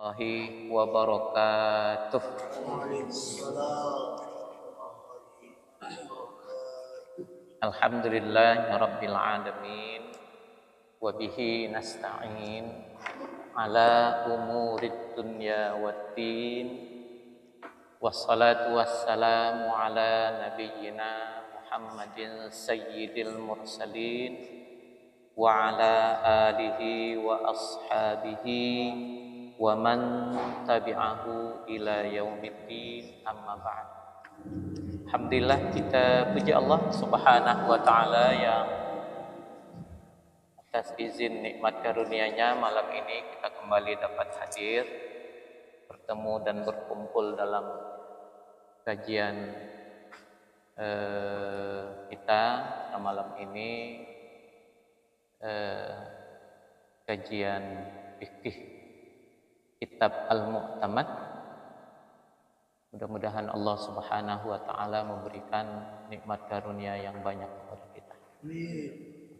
Warahmatullahi wabarakatuh. Alhamdulillahi rabbil alamin wa bihi nasta'in ala umurid dunya waddin wassalatu wassalamu ala nabiyyina Muhammadin sayyidil mursalin wa ala alihi wa ashabihi wa man tabi'ahu ila yaumiddin, amma ba'd. Alhamdulillah, kita puji Allah Subhanahu wa taala yang atas izin nikmat karunia-Nya malam ini kita kembali dapat hadir bertemu dan berkumpul dalam kajian kita malam ini, kajian fikih kitab Al-Mu'tamad. Mudah-mudahan Allah Subhanahu wa taala memberikan nikmat karunia yang banyak kepada kita.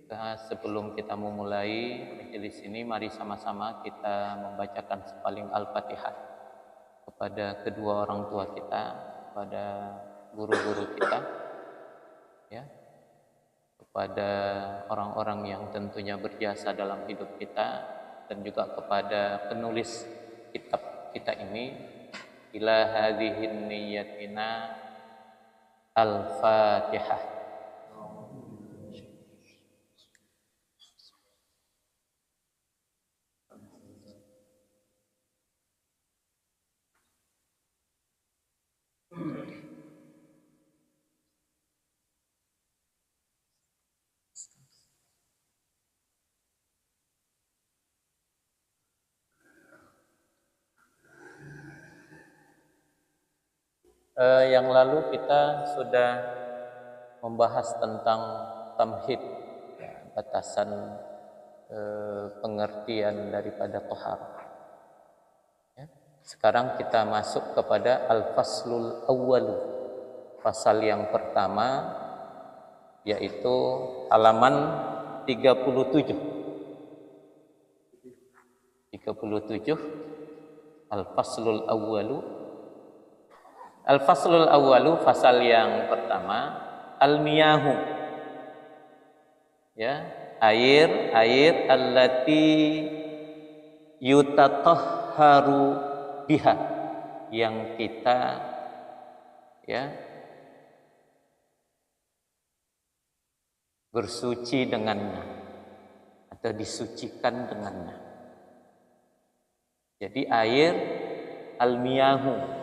Maka sebelum kita memulai majelis ini, mari sama-sama kita membacakan sepaling Al-Fatihah kepada kedua orang tua kita, kepada guru-guru kita, ya, kepada orang-orang yang tentunya berjasa dalam hidup kita, dan juga kepada penulis kitab kita ini. Ila hadhihin niyatina Al-Fatihah. Yang lalu kita sudah membahas tentang tamhid, ya, batasan pengertian daripada taharah. Ya. Sekarang kita masuk kepada al-faslul awwalu, pasal yang pertama, yaitu halaman 37. Al-faslul awwalu. Al-faslul awwalu, fasal yang pertama, al-miyahu, ya, air allati yutatahharu biha, yang kita, ya, bersuci dengannya atau disucikan dengannya. Jadi air al-miyahu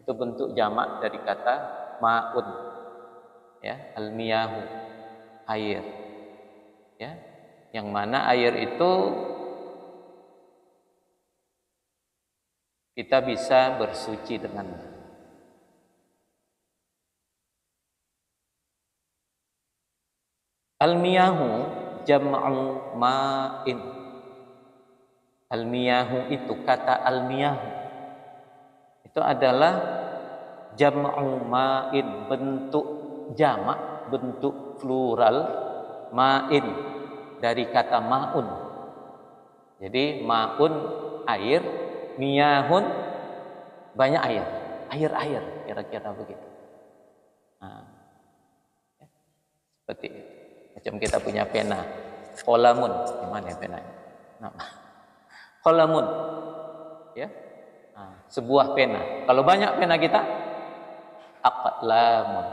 itu bentuk jamak dari kata ma'un, ya, al-miyahu, air, ya, yang mana air itu kita bisa bersuci dengannya. Al-miyahu jam'u ma'in. Al-miyahu itu, kata al-miyahu itu adalah jam'u ma'in, bentuk jamak, bentuk plural ma'in dari kata ma'un. Jadi ma'un air, miyahun banyak air, air, kira-kira begitu. Nah, ya, seperti itu. Macam kita punya pena, qalamun, gimana ya penanya? Nah, qalamun, ya. Nah, sebuah pena. Kalau banyak pena kita, aqlamun.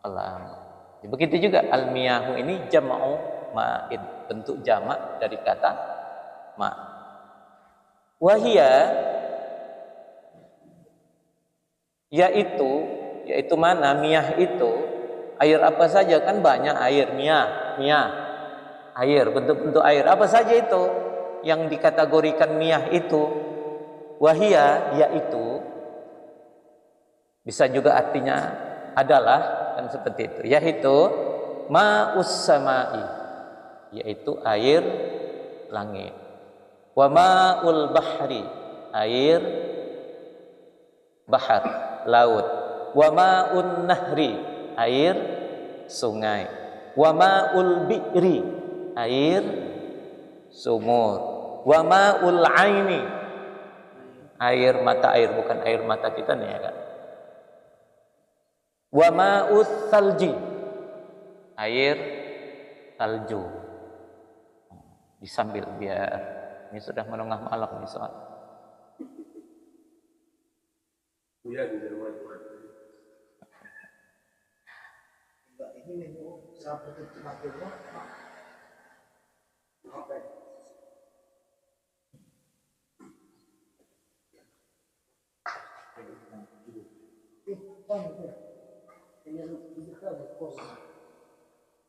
Aqlamun. Begitu juga al-miyahu ini jam'u ma'in, bentuk jamak dari kata ma. Wahia, yaitu mana miyah itu? Air apa saja, kan banyak air, miyah, air, bentuk-bentuk air apa saja itu yang dikategorikan miyah itu. Wahia, yaitu, bisa juga artinya adalah, kan seperti itu, yaitu ma'us sama'i, yaitu air langit, wa ma'ul bahri, air bahar, laut, wa ma'un nahri, air sungai, wa ma'ul bi'ri, air sumur, Wa ma'ul aini, air mata, air bukan air mata kita nih ya kan. Wa ma'us salji, air salju. Disambil biar ini sudah menengah malam nih soal. Iya di Jerman. Ini seperti tempatnya apa?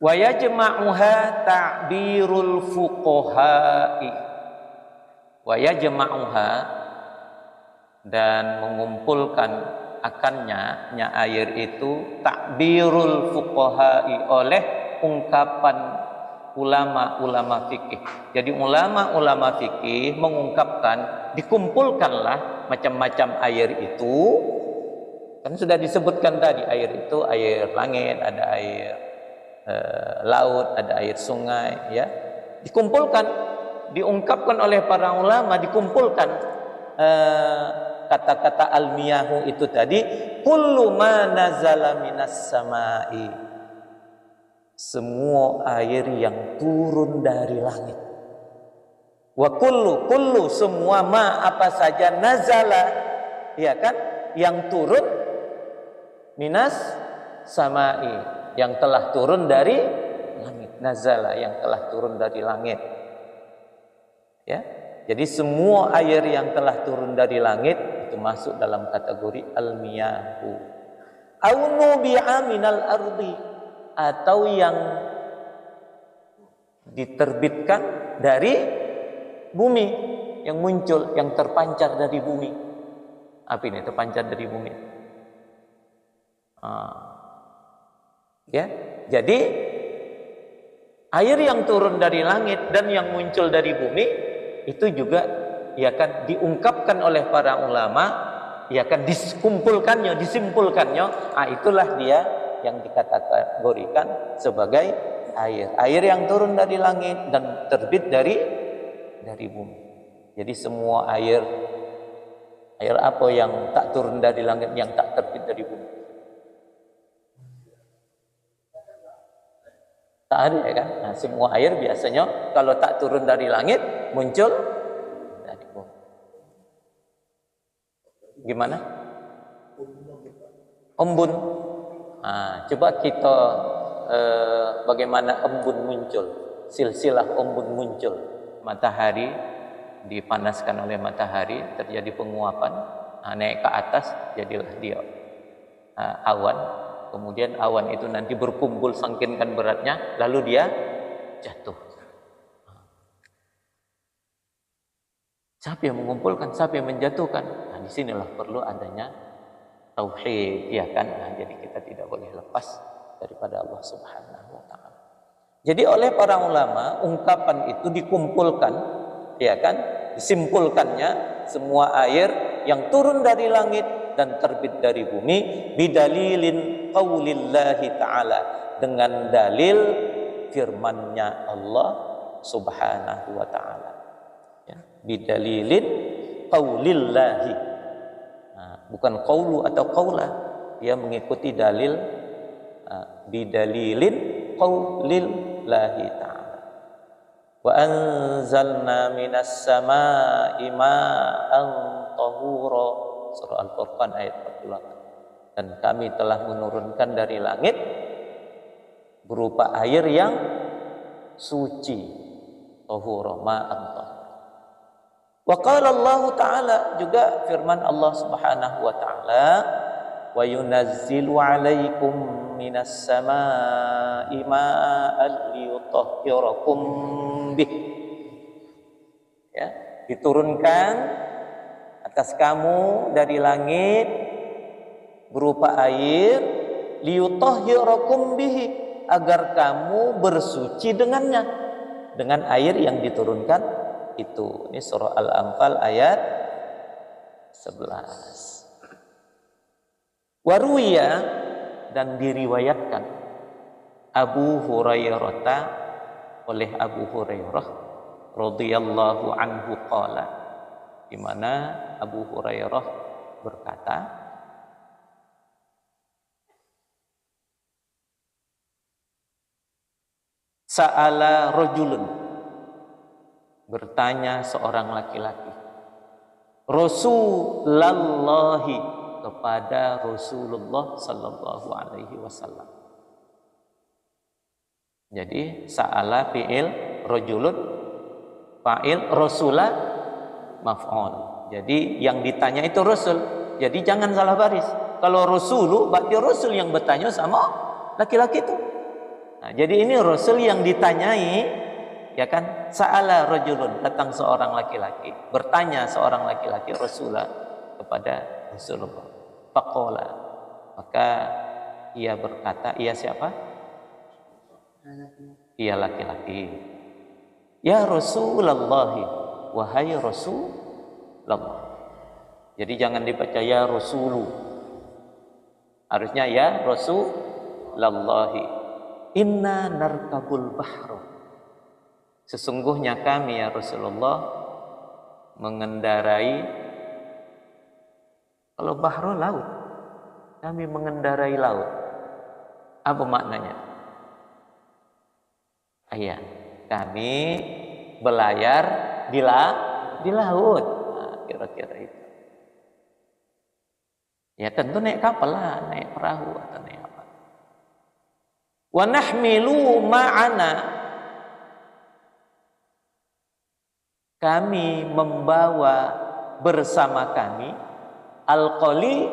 Wa yajma'uha ta'birul fuqaha'i. Wa yajma'uha, dan mengumpulkan akannya air itu ta'birul fuqaha'i, oleh ungkapan ulama-ulama fikih. Jadi ulama-ulama fikih mengungkapkan, dikumpulkanlah macam-macam air itu. Kan sudah disebutkan tadi, air itu air langit, ada air laut, ada air sungai, ya. Dikumpulkan, diungkapkan oleh para ulama, dikumpulkan kata-kata almiyahu itu tadi, kullu ma nazala minas samai, semua air yang turun dari langit. Wa kullu semua, ma apa saja, nazala, ya kan, yang turun, minas samai, yang telah turun dari langit. Nazala, yang telah turun dari langit. Ya. Jadi semua air yang telah turun dari langit itu masuk dalam kategori al-miyahu. Au nubi'a minal ardi, atau yang diterbitkan dari bumi, yang muncul, yang terpancar dari bumi. Apa ini terpancar dari bumi? Ya, jadi air yang turun dari langit dan yang muncul dari bumi itu juga, ya kan, diungkapkan oleh para ulama, ya kan, dikumpulkannya, disimpulkannya, itulah dia yang dikategorikan sebagai air. Air yang turun dari langit dan terbit dari bumi. Jadi semua air apa yang tak turun dari langit, yang tak terbit dari bumi? Tak ada, ya kan? Nah, semua air biasanya kalau tak turun dari langit, muncul dari bumi. Gimana? Embun. Nah, coba kita bagaimana embun muncul, silsilah embun muncul. Matahari dipanaskan oleh matahari, terjadi penguapan, naik ke atas, jadilah dia awan. Kemudian awan itu nanti berkumpul sangkinkan beratnya, lalu dia jatuh. Siapa yang mengumpulkan, siapa yang menjatuhkan? Nah, disinilah perlu adanya tauhid, ya kan? Nah, jadi kita tidak boleh lepas daripada Allah Subhanahu wa taala. Jadi oleh para ulama, ungkapan itu dikumpulkan, ya kan? Disimpulkannya semua air yang turun dari langit dan terbit dari bumi, bidalilin qaulillahi ta'ala, dengan dalil firman-Nya Allah Subhanahu wa ta'ala, ya, bidalilin qaulillahi, bukan qaulu atau qaula, dia mengikuti dalil, bidalilin qaulillahi ta'ala. Wa anzalna minas samaa'i ma'an tahura, surah Al-Furqan ayat 48. Dan kami telah menurunkan dari langit berupa air yang suci, tahura, ma'an tahura. Wa qala Allah Ta'ala, juga firman Allah Subhanahu wa taala, wa yunazzilu 'alaikum minas samaa'i ma'an liyutahhirakum bih. Ya, diturunkan atas kamu dari langit berupa air, liyutahhirakum bihi, agar kamu bersuci dengannya, dengan air yang diturunkan itu. Ini surah Al-Anfal ayat 11. Waruya, dan diriwayatkan, Abu Hurairah, oleh Abu Hurairah radhiyallahu anhu qala, di mana Abu Hurairah berkata, sa'ala rajulun, bertanya seorang laki-laki, Rasulullahi, kepada Rasulullah sallallahu alaihi wasallam. Jadi sa'ala fi'il, rajulun fa'il, rasula maf'ul. Jadi yang ditanya itu rasul. Jadi jangan salah baris. Kalau rasulu berarti rasul yang bertanya sama laki-laki itu. Nah, jadi ini rasul yang ditanyai, ya kan? Sa'ala rajulun, datang seorang laki-laki, bertanya seorang laki-laki Rasulullah kepada Rasulullah. Faqala, maka ia berkata, ia siapa? Ia laki-laki. Ya Rasulullah, wahai Rasulullah. Jadi jangan dibaca ya Rasulu, harusnya ya Rasulullah. Inna narkabul bahru, sesungguhnya kami ya Rasulullah mengendarai, kalau bahru laut, kami mengendarai laut. Apa maknanya? Iya, kami belayar di laut. Nah, kira-kira itu. Ya tentu naik kapal lah, naik perahu atau naik apa. Wa nahmilu ma'ana, kami membawa bersama kami al-qali,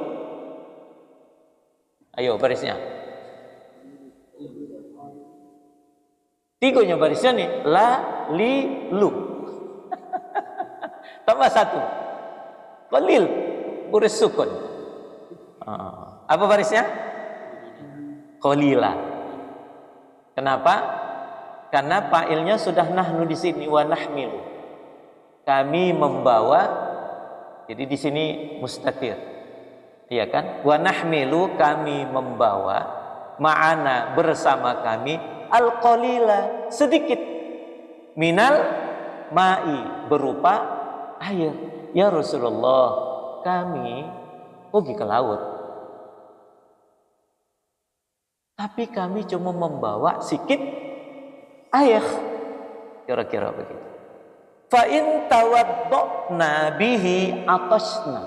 ayo barisnya, tiganya barisnya nih, la li lu tambah satu, qalil baris sukun. Apa barisnya? Qalila. Kenapa? Karena fa'ilnya sudah nahnu di sini, wa nahmilu, kami membawa. Jadi di sini mustatir, iya kan? Wa nahmilu, kami membawa, ma'ana bersama kami, al-qalila, sedikit, minal ma'i, berupa air. Ya Rasulullah, kami pergi ke laut, tapi kami cuma membawa sedikit air, kira-kira begitu. Fa in tawadda'na bihi atasna,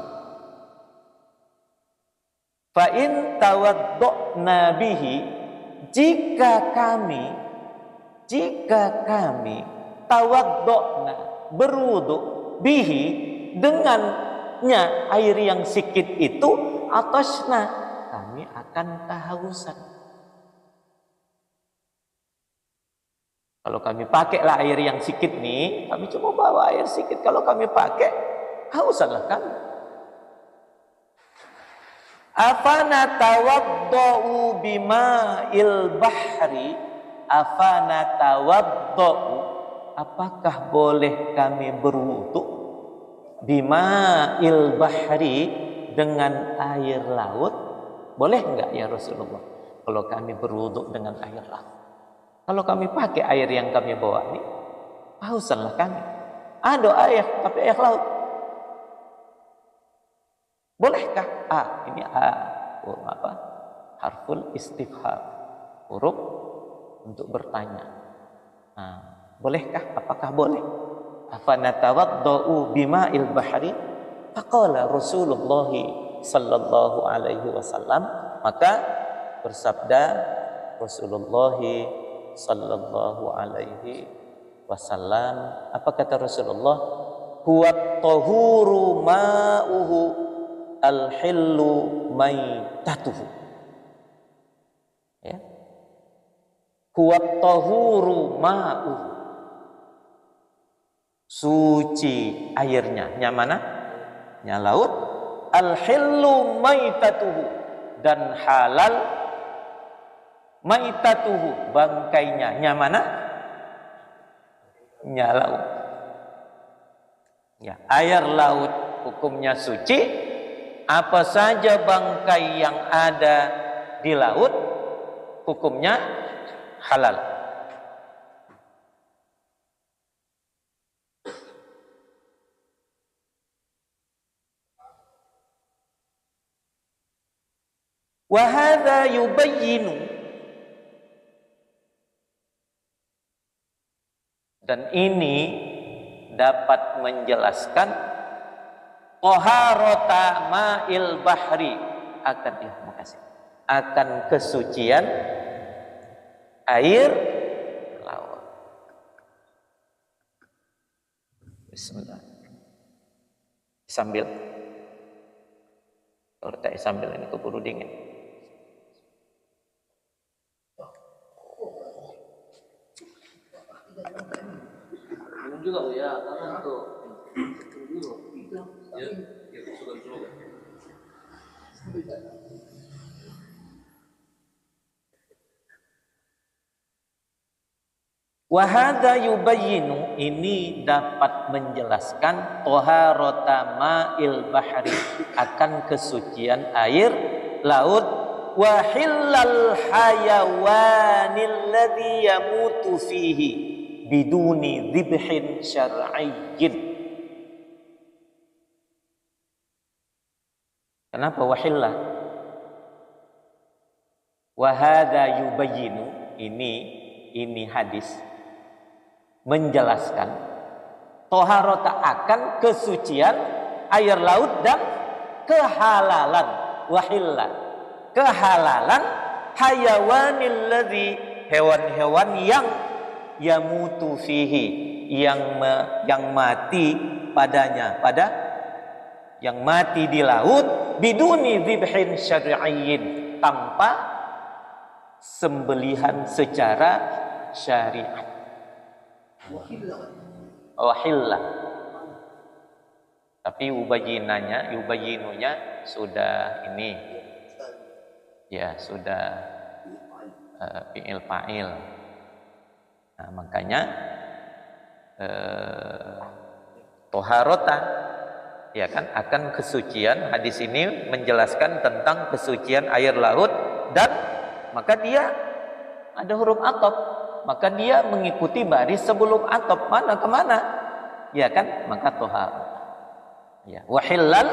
fa in tawadda'na bihi, jika kami tawadda'na, berwudu, bihi, dengannya air yang sedikit itu, atasna, kami akan kehausan. Kalau kami pakailah air yang sedikit nih, kami cuma bawa air sedikit. Kalau kami pakai, hausanlah kami. Afana tawadda'u bima'il bahri, afana tawadda'u, apakah boleh kami berwudu bima'il bahri, dengan air laut? Boleh enggak ya Rasulullah kalau kami berwudu dengan air laut? Kalau kami pakai air yang kami bawa ini, hausanlah kami. Ada air, tapi air laut. Bolehkah? Ini apa? Harful istifham, huruf untuk bertanya. Bolehkah? Apakah boleh? Afanatawadda'u bima'il bahri? Faqala Rasulullah sallallahu alaihi wasallam, maka bersabda Rasulullah sallallahu alaihi wasallam, apa kata Rasulullah? Huwa tahuru ma'uhu al-hillu maitatuhu. Ya. Huwa tahuru ma'uhu, suci airnya. Yang mana? Yang laut. Al-hillu maitatuhu, dan halal maitatuhu, bangkainya. Yang mana? Yang laut. Ya, air laut hukumnya suci. Apa saja bangkai yang ada di laut hukumnya halal. Wa hadza yubayyinu, dan ini dapat menjelaskan taharata ma'il bahri, akan kesucian air laut. Bismillah. Sambil kalau tak sambil ini keburu dingin. Minum juga Bu ya, karena untuk dulu. Ya, suka-suka. Wa hadza yubayyinu, ini dapat menjelaskan taharata ma'il bahri, akan kesucian air laut, wa hillal hayawanil ladzi yamutu fihi biduni dzibhin syar'iyyin. Kenapa wahilla? Wa hadza yubayyinu, ini hadis menjelaskan toharota, akan kesucian air laut dan kehalalan, wahilla, kehalalan hayawanil ladzi, hewan-hewan yang yamutu fihi, yang mati padanya, yang mati di laut, biduni dzibhin syar'iyyin, tanpa sembelihan secara syariat. Wahillah. Tapi yubayyinunya sudah ini, ya sudah fi'il fa'il. Nah, makanya toharota, ya kan, akan kesucian. Hadis ini menjelaskan tentang kesucian air laut, dan maka dia ada huruf atop, maka dia mengikuti baris sebelum atop, mana kemana, ya kan, maka toharota. Ya, wahillal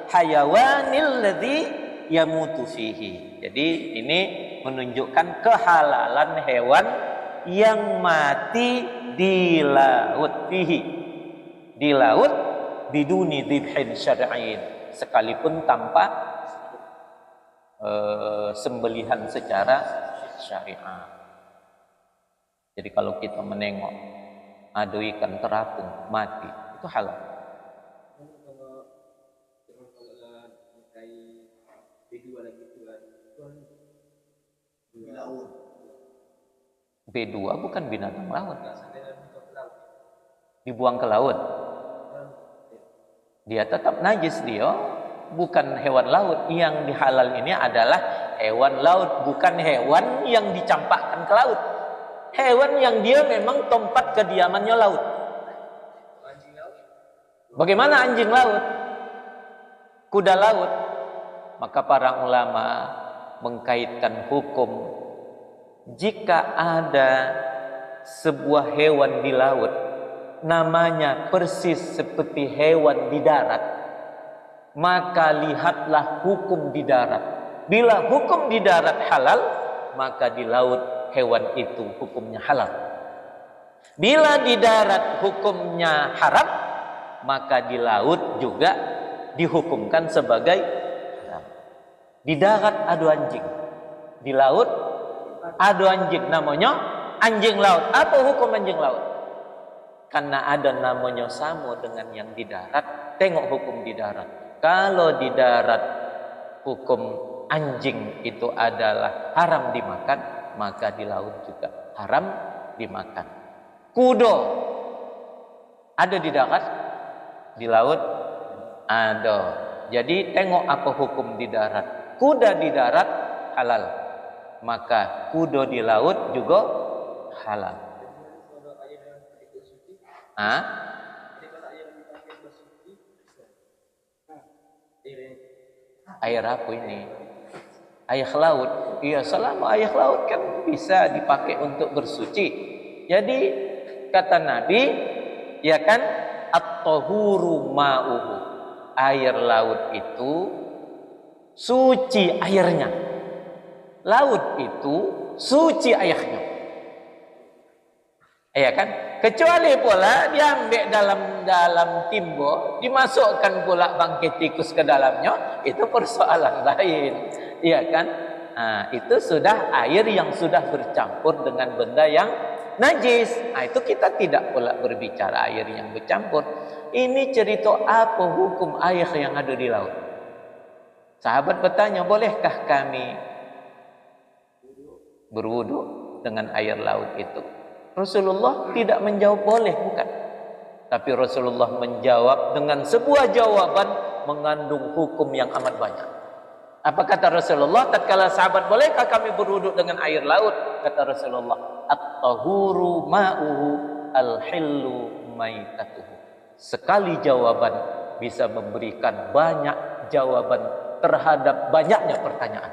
hayawanil ladzi yamutu fihi. Jadi ini menunjukkan kehalalan hewan yang mati di laut, fihi, di laut, biduni dzibhin syar'iyyin, sekalipun tanpa sembelihan secara syariat. Jadi kalau kita menengok ada ikan terapung mati, itu halal. B2 bukan binatang laut, dibuang ke laut, dia tetap najis, dia bukan hewan laut. Yang dihalal ini adalah hewan laut, bukan hewan yang dicampakkan ke laut, hewan yang dia memang tempat kediamannya laut. Bagaimana anjing laut, kuda laut? Maka para ulama mengkaitkan hukum, jika ada sebuah hewan di laut namanya persis seperti hewan di darat, maka lihatlah hukum di darat. Bila hukum di darat halal, maka di laut hewan itu hukumnya halal. Bila di darat hukumnya haram, maka di laut juga dihukumkan sebagai haram. Di darat ada anjing, di laut ada anjing, namanya anjing laut. Apa hukum anjing laut? Karena ada namanya sama dengan yang di darat. Tengok hukum di darat. Kalau di darat hukum anjing itu adalah haram dimakan, maka di laut juga haram dimakan. Kuda ada di darat, di laut ada. Jadi tengok apa hukum di darat. Kuda di darat halal, maka kuda di laut juga halal. Air apa ini? Air laut. Iya, selama air laut kan bisa dipakai untuk bersuci. Jadi kata Nabi, ya kan, at-tahuru ma'uhu, air laut itu suci airnya. laut itu suci airnya. Iya kan? Kecuali pula diambil dalam timbo, dimasukkan pula bangkai tikus ke dalamnya, itu persoalan lain. Iya kan? Nah, itu sudah air yang sudah bercampur dengan benda yang najis. Nah, itu kita tidak pula berbicara air yang bercampur. Ini cerita apa hukum air yang ada di laut. Sahabat bertanya, bolehkah kami berwudu dengan air laut itu? Rasulullah tidak menjawab boleh, bukan. Tapi Rasulullah menjawab dengan sebuah jawaban mengandung hukum yang amat banyak. Apa kata Rasulullah? Tatkala sahabat, bolehkah kami berwudu dengan air laut? Kata Rasulullah, at-tahuru ma'uhu al-hillu maitatuhu. Sekali jawaban bisa memberikan banyak jawaban terhadap banyaknya pertanyaan.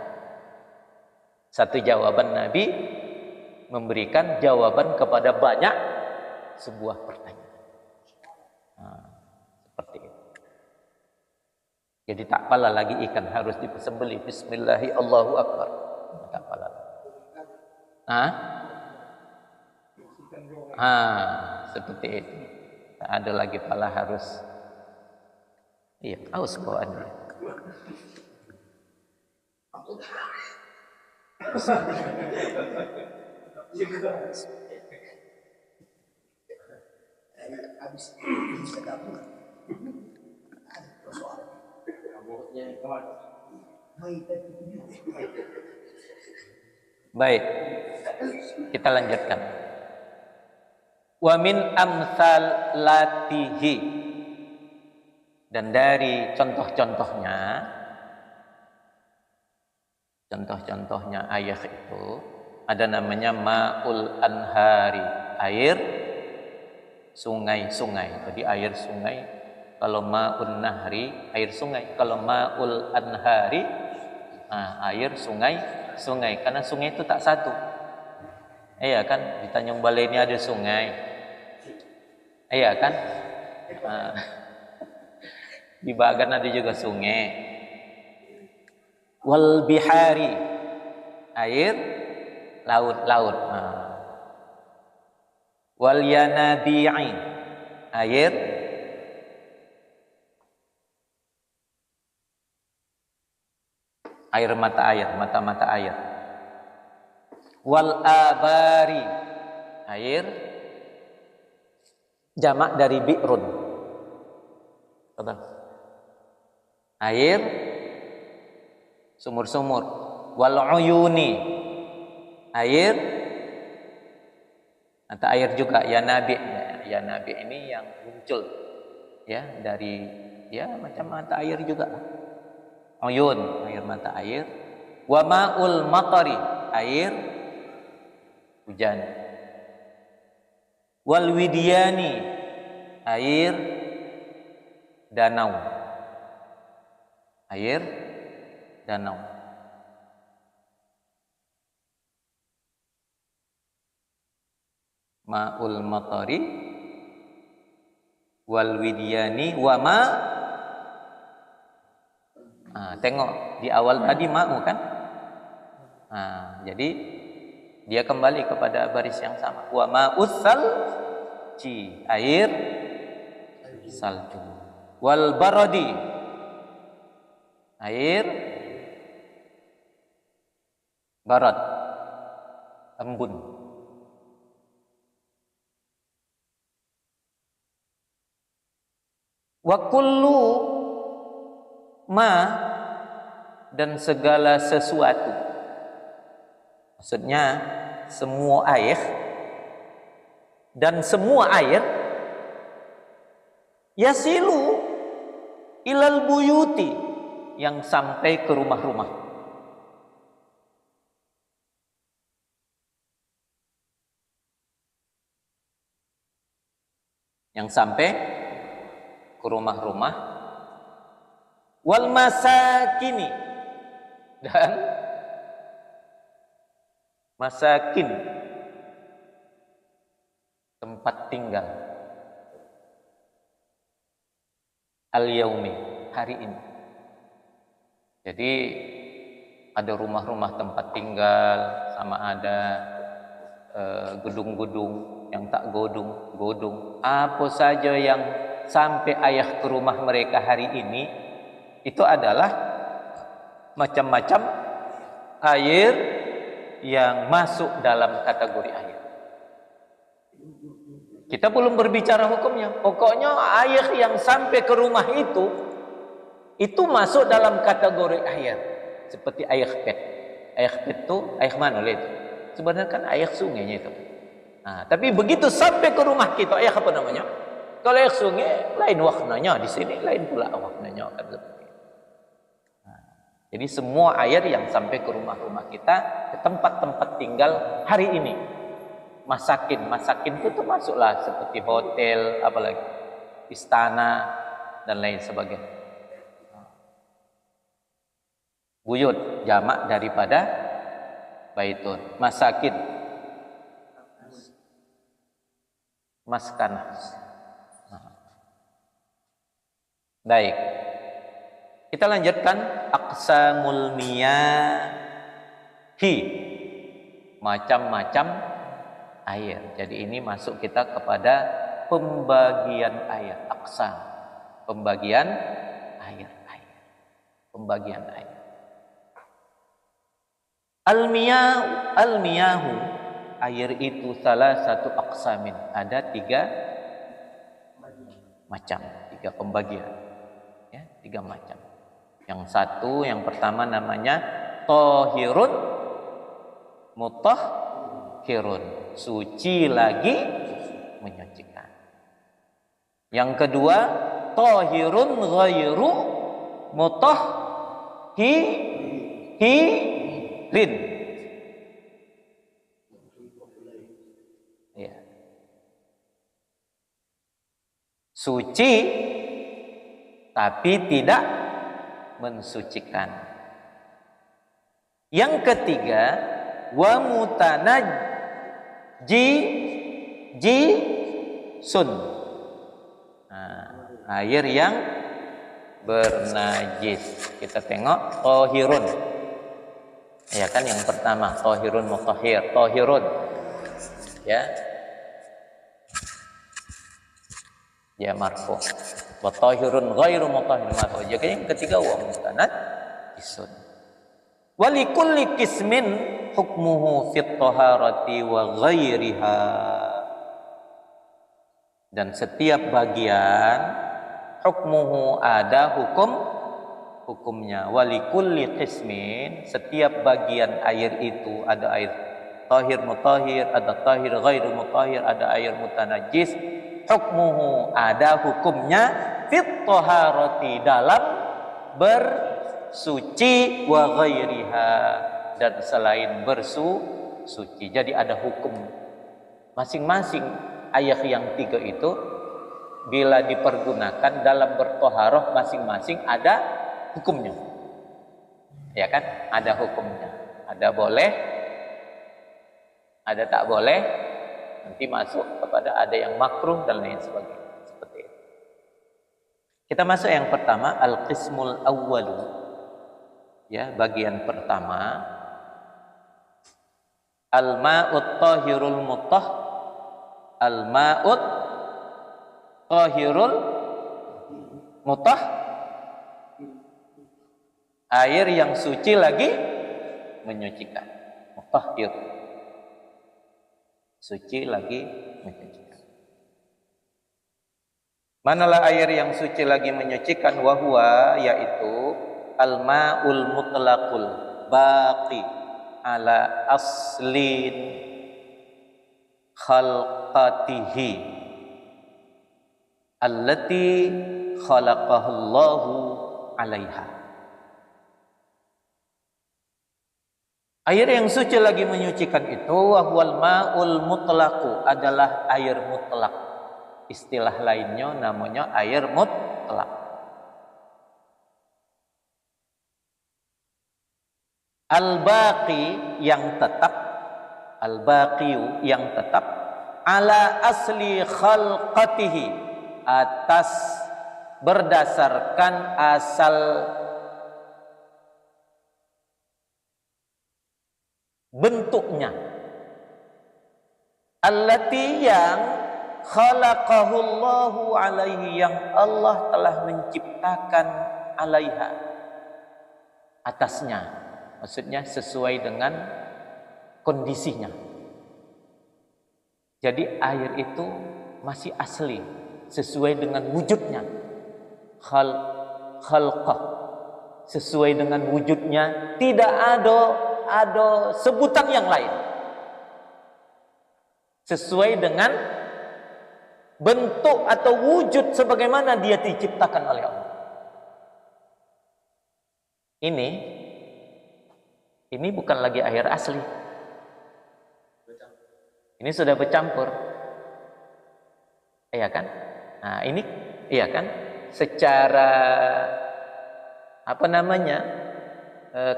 Satu jawaban Nabi memberikan jawaban kepada banyak sebuah pertanyaan. Nah, seperti itu. Jadi tak pala lagi ikan harus disembelih. Bismillahi Allahu Akbar. Tak pala. Seperti itu. Tak ada lagi pala harus. Iya, aus bawaannya. Habis sedap. Ada persoalan. Baik, kita lanjutkan. Wa min amsal latihi, dan dari contoh-contohnya ayah itu ada namanya ma'ul anhari, air sungai-sungai. Jadi air sungai, kalau ma'un nahri air sungai, kalau ma'ul anhari air sungai, karena sungai itu tak satu. Iya kan, di Tanjung Balai ini ada sungai. Iya kan? Di Bagan ada juga sungai. Wal bihari, air laut. Wal yanabi'i, air mata air. Wal abari, air jamak dari bi'run. Air sumur-sumur. Wal uyuni, air atau air juga yanabi. Yanabi ini yang muncul ya dari macam mata air juga. Uyun, air mata air. Wa ma'ul matari, air hujan. Wal widyani, air danau. Air danau. Ma'ul matari wal widyani wa ma. Tengok di awal tadi ma'u kan? Jadi dia kembali kepada baris yang sama. Wa ma'us salji, air salju. Wal baradi, air barat, embun. Wa kullu ma, dan segala sesuatu. Maksudnya semua air dan semua air yasilu ilal buyuti, yang sampai ke rumah-rumah. Yang sampai ke rumah-rumah. Wal masakini, dan masakin, tempat tinggal. Al yaumi, hari ini. Jadi Ada rumah-rumah tempat tinggal, sama ada gedung-gedung yang tak godung. Apa saja yang sampai ayah ke rumah mereka hari ini, itu adalah macam-macam air yang masuk dalam kategori air. Kita belum berbicara hukumnya. Pokoknya air yang sampai ke rumah itu masuk dalam kategori air. Seperti air pet. Air pet itu air mana itu? Sebenarnya kan air sungainya itu. Nah, tapi begitu sampai ke rumah kita, air apa namanya? Kalau air sungai lain warnanya, di sini lain pula warnanya kan seperti itu. Nah, jadi semua air yang sampai ke rumah-rumah kita, ke tempat-tempat tinggal hari ini, masakin itu termasuklah seperti hotel, apalagi istana dan lain sebagainya. Buyut jamak daripada baitun. Masakin, maskanah. Baik, kita lanjutkan aqsamul miyahi, macam-macam air. Jadi ini masuk kita kepada pembagian air, aqsam, pembagian air. Pembagian air. Al-miyahu, air itu salah satu aqsamin. Ada 3 macam, 3 pembagian. Ya, 3 macam. Yang pertama namanya tahirun mutahhirun, suci lagi menyucikan. Yang kedua tahirun ghairu mutahhirin. Ya. Suci tapi tidak mensucikan. Yang ketiga wa mutanajjisun. Nah, air yang bernajis. Kita tengok tahirun. Ya kan, yang pertama tahirun mutahhir, tahirun. Ya. Ya marfu. Wa tahirun ghairu mutahhir marfu. Jadi yang ketiga wa mutanajjisun. Wa likulli qismin hukmuhu fit taharati wa ghairiha. Dan setiap bagian hukmuhu ada hukumnya. Walikulli qismin, setiap bagian air itu ada air tahir mutahhir, ada tahir ghairu mutahhir, ada air mutanajjis. Hukmuhu ada hukumnya fit taharati, dalam bersuci, wa ghairiha, dan selain bersuci. Jadi ada hukum masing-masing air yang 3 itu bila dipergunakan dalam bertoharoh masing-masing ada hukumnya, ya kan? Ada hukumnya, ada boleh, ada tak boleh. Nanti masuk kepada ada yang makruh dan lain sebagainya. Seperti itu. Kita masuk yang pertama, al-qismul awwalu. Ya, bagian pertama, al-ma'ut tahirul air yang suci lagi menyucikan. Mutahhir, suci lagi menyucikan. Manalah air yang suci lagi menyucikan? Wahwa, yaitu al-ma'ul mutlaqul baqi ala aslin khalqatihi allati khalaqahallahu alaiha. Air yang suci lagi menyucikan itu wahwal ma'ul mutlaqu, adalah air mutlak. Istilah lainnya namanya air mutlak. Al-baqi, yang tetap, al-baqiyu, yang tetap, ala asli khalqatihi, atas berdasarkan asal bentuknya. Allati yang khalaqahullahu alaihi, yang Allah telah menciptakan alaiha, atasnya. Maksudnya sesuai dengan kondisinya. Jadi air itu masih asli sesuai dengan wujudnya. Khalqah, sesuai dengan wujudnya, tidak ada sebutan yang lain. Sesuai dengan bentuk atau wujud sebagaimana dia diciptakan oleh Allah. Ini bukan lagi air asli. Ini sudah bercampur. Iya kan? Nah, ini iya kan? Secara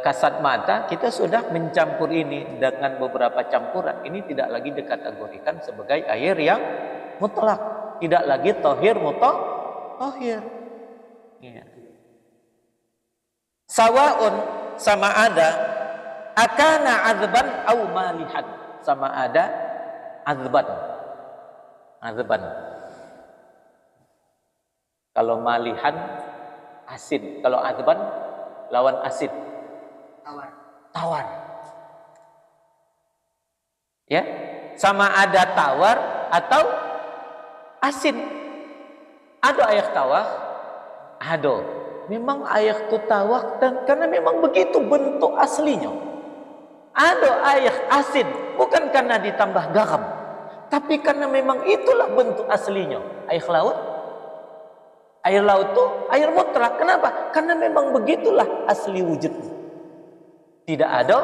kasat mata kita sudah mencampur ini dengan beberapa campuran. Ini tidak lagi dikategorikan sebagai air yang mutlak, tidak lagi tahir mutahhir. Iya. Sawaun, sama ada, akana azban au malihan, sama ada azban. Kalau malihan asin, kalau azban lawan asin. Tawar. Ya, sama ada tawar atau asin. Ada air tawar, ada. Memang air itu tawar karena memang begitu bentuk aslinya. Ada air asin bukan karena ditambah garam, tapi karena memang itulah bentuk aslinya. Air laut itu air mutlak. Kenapa? Karena memang begitulah asli wujudnya. Tidak ada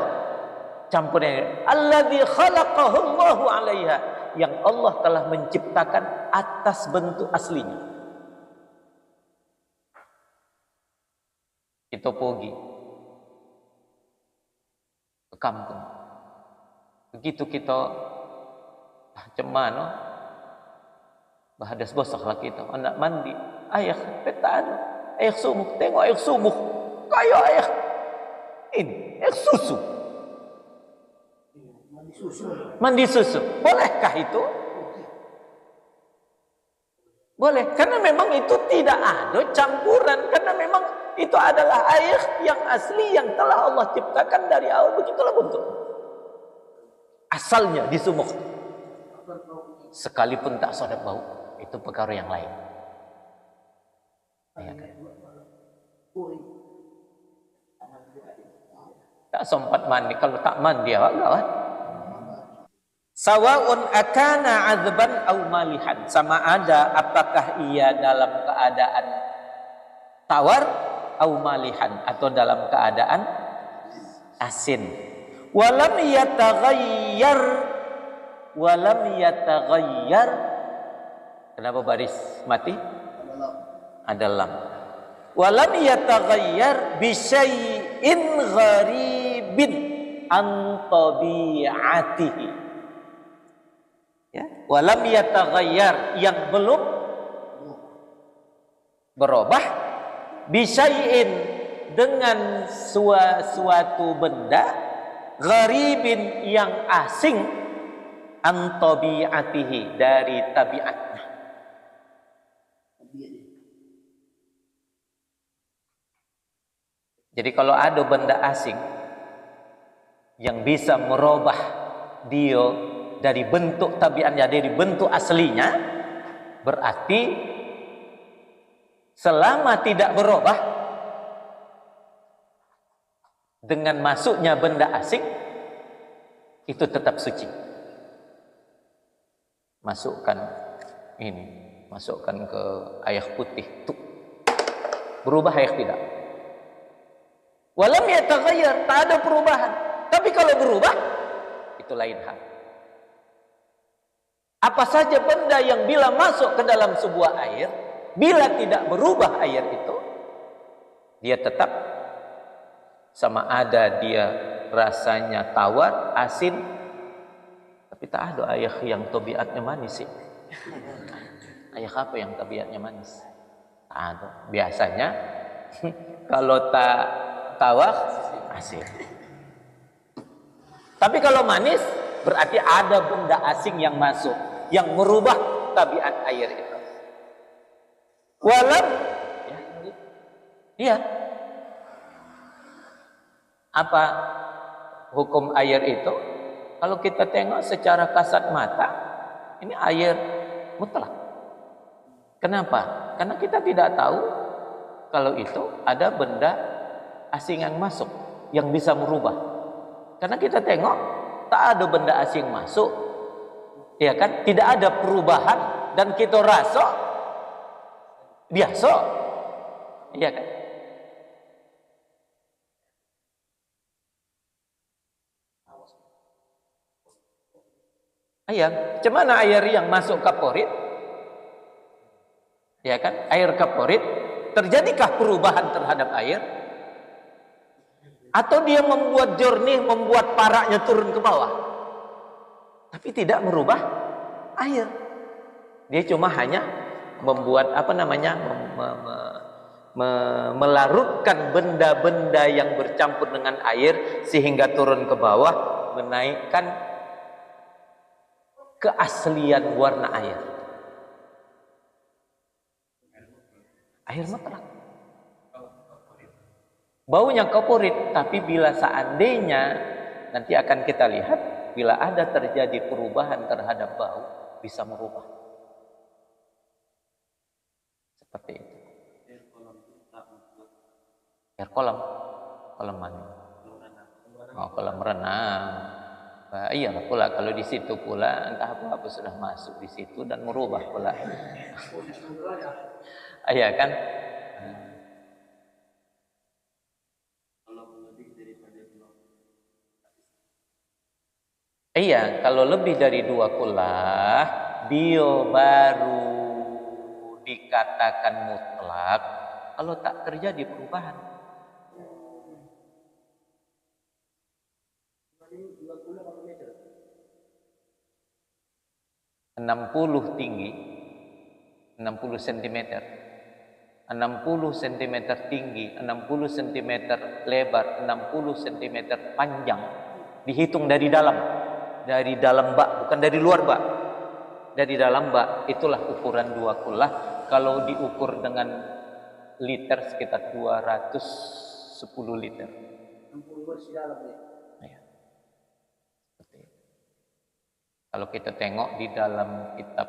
campurnya. Alladzi khalaqahu Allahu 'alaiha, yang Allah telah menciptakan atas bentuk aslinya. Kita pergi ke kampung. Begitu kita macam mana? Bahadas bosaklah kita, anak mandi, air peta ada, air sumuk, tengok air sumuk, kayak air ini, air susu. Mandi susu, bolehkah itu? Boleh, karena memang itu tidak ada campuran, karena memang itu adalah air yang asli yang telah Allah ciptakan dari awal, begitulah bentuk. Asalnya di sumuk. Sekalipun tak sedap bau, itu perkara yang lain. Ya kan? Tak sempat mandi, kalau tak mandi awal. Sawaun akana azban au malihan, sama ada apakah ia dalam keadaan tawar au malihan, atau dalam keadaan asin. Walam yataghayyar. Kenapa baris mati? Ada lam. Walam yataghayyar bi syai'in gharibin an tabi'atihi. Ya, walam yataghayyar, yang belum berubah, bi syai'in, dengan suatu benda, gharibin, yang asing, an tabi'atihi, dari tabiatnya. Jadi kalau ada benda asing yang bisa merubah dia dari bentuk tabiatnya, dari bentuk aslinya, berarti selama tidak berubah dengan masuknya benda asing, itu tetap suci. Masukkan ke air putih, tuh berubah air tidak? Walam yataghayyar, tak ada perubahan. Tapi kalau berubah, itu lain hal. Apa saja benda yang bila masuk ke dalam sebuah air, bila tidak berubah air itu, dia tetap sama ada dia rasanya tawar, asin, tapi tak ada air yang tabiatnya manis sih. Air apa yang tabiatnya manis? Tak ada. Biasanya kalau tak tawar, asin. Tapi kalau manis berarti ada benda asing yang masuk yang merubah tabiat air itu. Walam, ya. Apa hukum air itu? Kalau kita tengok secara kasat mata, ini air mutlak. Kenapa? Karena kita tidak tahu kalau itu ada benda asing yang masuk yang bisa merubah. Karena kita tengok tak ada benda asing masuk, ya kan? Tidak ada perubahan dan kita rasa biasa, ya kan? Cuman air yang masuk kaporit, ya kan? Air kaporit, terjadikah perubahan terhadap air? Atau dia membuat jernih, membuat paraknya turun ke bawah, tapi tidak merubah air. Dia cuma hanya membuat melarutkan benda-benda yang bercampur dengan air sehingga turun ke bawah, menaikkan keaslian warna air. Air mutlak. Baunya kaporit, tapi bila seandainya nanti akan kita lihat, bila ada terjadi perubahan terhadap bau, bisa merubah. Seperti itu. Air kolam mandi. Oh, kolam renang. Nah, iyalah pula kalau di situ pula entah apa sudah masuk di situ dan merubah pula. Iya kan? Iya, kalau lebih dari 2 kullah, dia baru dikatakan mutlak kalau tak terjadi perubahan. 60 tinggi, 60 cm, 60 cm tinggi, 60 cm lebar, 60 cm panjang, dihitung dari dalam bak, bukan dari luar bak, dari dalam bak. Itulah ukuran 2 kullah. Kalau diukur dengan liter sekitar 210 liter. 60 bersih dalam ya. Kalau kita tengok di dalam kitab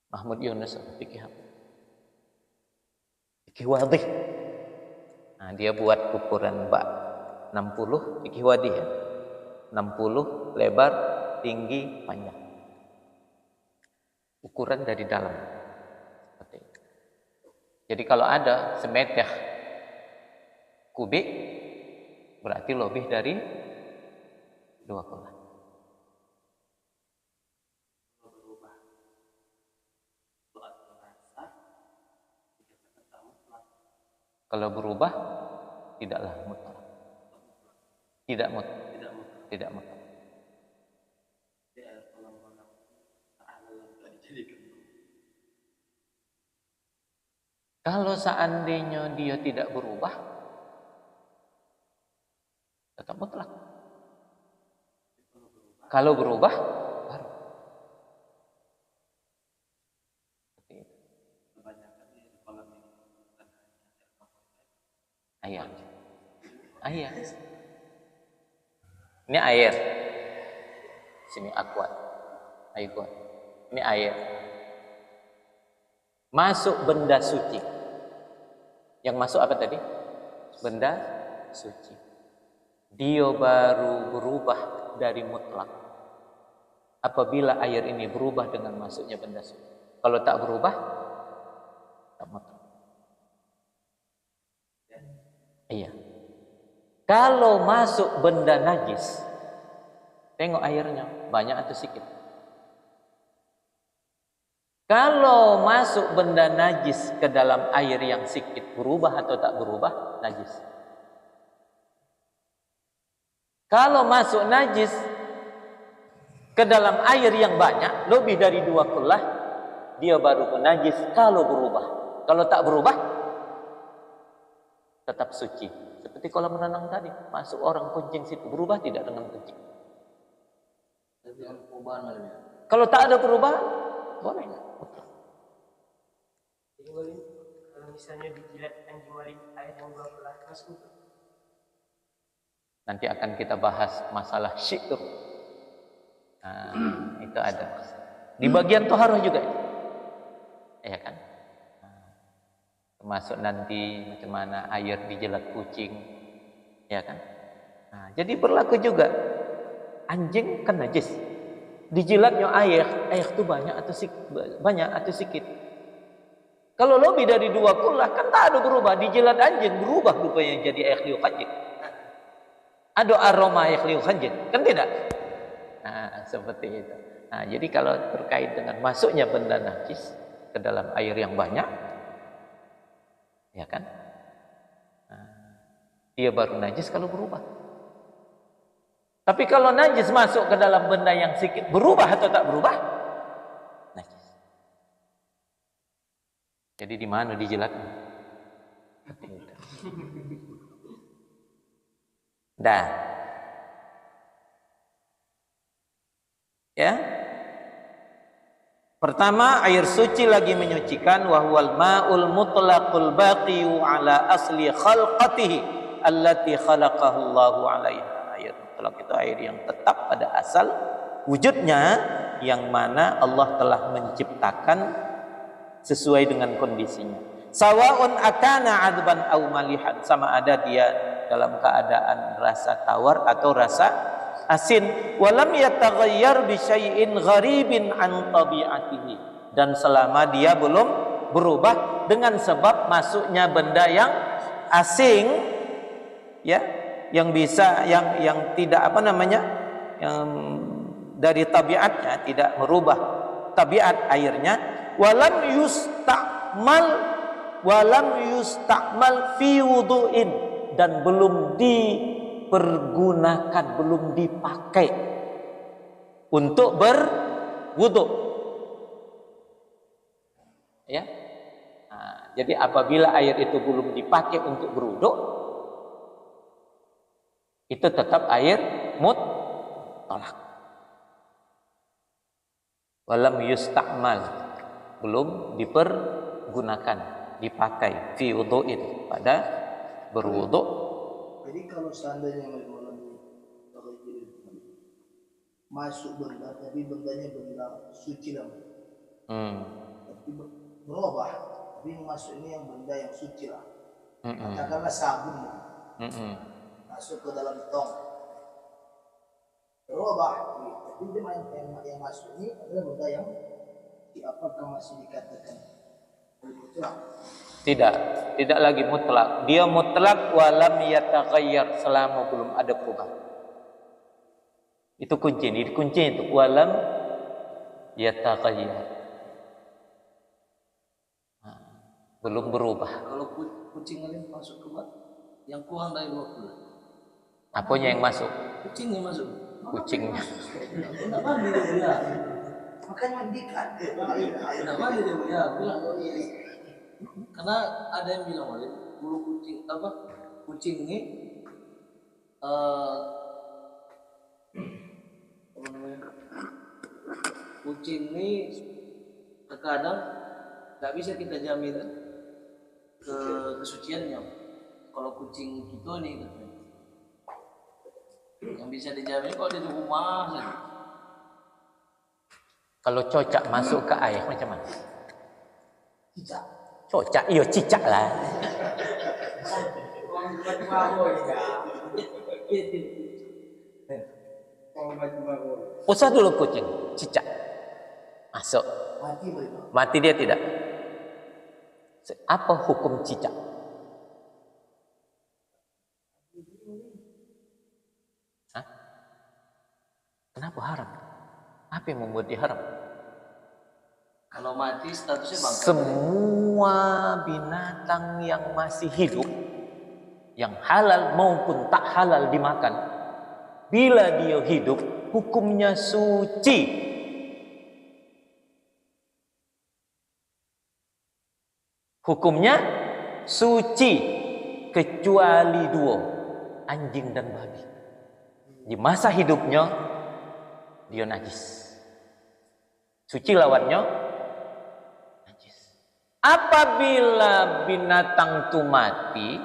Mahmud Yunus Fikih Wadih. Nah, dia buat ukuran bak 60 Fikih Wadih ya. 60 lebar, tinggi, panjang. Ukuran dari dalam. Seperti itu. Jadi kalau ada semeter kubik berarti lebih dari 2 kullah. Kalau berubah tidaklah mutlak. Tidak mutlak. Kalau seandainya dia tidak berubah, tetap mutlak. Kalau berubah, baru. Air. Ini air. Sini aqua. Ini air. Masuk benda suci. Yang masuk apa tadi? Benda suci. Dia baru berubah dari mutlak apabila air ini berubah dengan masuknya benda suci. Kalau tak berubah, tak mutlak. Iya. Kalau masuk benda najis, tengok airnya banyak atau sedikit. Kalau masuk benda najis ke dalam air yang sedikit, berubah atau tak berubah? Najis. Kalau masuk najis ke dalam air yang banyak, lebih dari 2 kullah, dia baru najis kalau berubah. Kalau tak berubah, tetap suci. Seperti kolam renang tadi, masuk orang kencing situ, berubah tidak dengan kencing? Dengan perubahan malamnya. Kalau tak ada perubahan, boleh. Jadi Walim, kalau misalnya dijilat anjing Walim air yang 12 masuk. Nanti akan kita bahas masalah syi'r. Nah, itu ada. Di bagian toharoh juga itu. Ya kan? Termasuk nanti macam mana air dijilat kucing. Ya kan? Nah, jadi berlaku juga. Anjing kan najis. Dijilatnya air itu banyak atau sedikit. Kalau lebih dari 2 kullah kan tak ada berubah. Dijilat anjing berubah rupanya jadi air liuk anjing. Ada aroma air liuk anjing, kan tidak? Nah, seperti itu. Nah, jadi kalau terkait dengan masuknya benda najis ke dalam air yang banyak, ya kan? Nah, dia baru najis kalau berubah. Tapi kalau najis masuk ke dalam benda yang sedikit, berubah atau tak berubah? Najis. Jadi di mana dijilatnya? Seperti itu. Dah. Ya. Pertama, air suci lagi menyucikan, wa huwal ma'ul mutlaqul baqiyu ala asli khalqatihi allati khalaqahu Allahu 'alaiha. Air mutlaq itu air yang tetap pada asal wujudnya, yang mana Allah telah menciptakan sesuai dengan kondisinya. Sawa'un akana 'adban aw malihan, sama ada dia dalam keadaan rasa tawar atau rasa asin. Walam yataghayyar bi syai'in gharibin an tabi'atihi, dan selama dia belum berubah dengan sebab masuknya benda yang asing, ya, yang bisa yang tidak yang dari tabiatnya, tidak merubah tabiat airnya. Walam yusta'mal fi wudu'in, dan belum dipergunakan, belum dipakai untuk berwudu. Ya. Nah, jadi apabila air itu belum dipakai untuk berwudu, itu tetap air mutlaq. Walam yusta'mal, belum dipergunakan, dipakai fi wudu'in, pada berwudu. Jadi kalau seandainya masuk benda, tapi bendanya benda suci lah. Tapi berubah, tapi masuk ini yang benda yang suci lah. Katakanlah sabun, masuk ke dalam tong, berubah. Tapi yang masuk ini adalah benda yang apakah masih dikatakan mutlak? Tidak lagi mutlak. Dia mutlak walam yataghayyar, selama belum ada perubahan. Itu kunci, ini kunci itu walam yataghayyar. Belum berubah. Kalau kucing ini masuk ke yang kurang dari 20. Apanya yang masuk? Kucingnya masuk. Kucingnya. Tidak mandi dia ya. Makanya mandikan. Tidak mandi dia ya. Karena ada yang bilang Walid, bulu kucing ini kucing ini terkadang nggak bisa kita jamin kesuciannya. Kalau kucing kita nih yang bisa dijamin kalau di rumah saja. Kalau cocak masuk ke air macam mana? Cicak. Cocak, iya cicak lah. Usah dulu kucing, cicak masuk. Mati dia tidak. Apa hukum cicak? Hah? Kenapa haram? Apa yang membuat dia haram? Kalau mati statusnya bangkrut. Semua binatang yang masih hidup, yang halal maupun tak halal dimakan, bila dia hidup, hukumnya suci. Hukumnya suci. kecuali dua, anjing dan babi. Di masa hidupnya dia najis. Suci lawannya najis. Apabila binatang itu mati,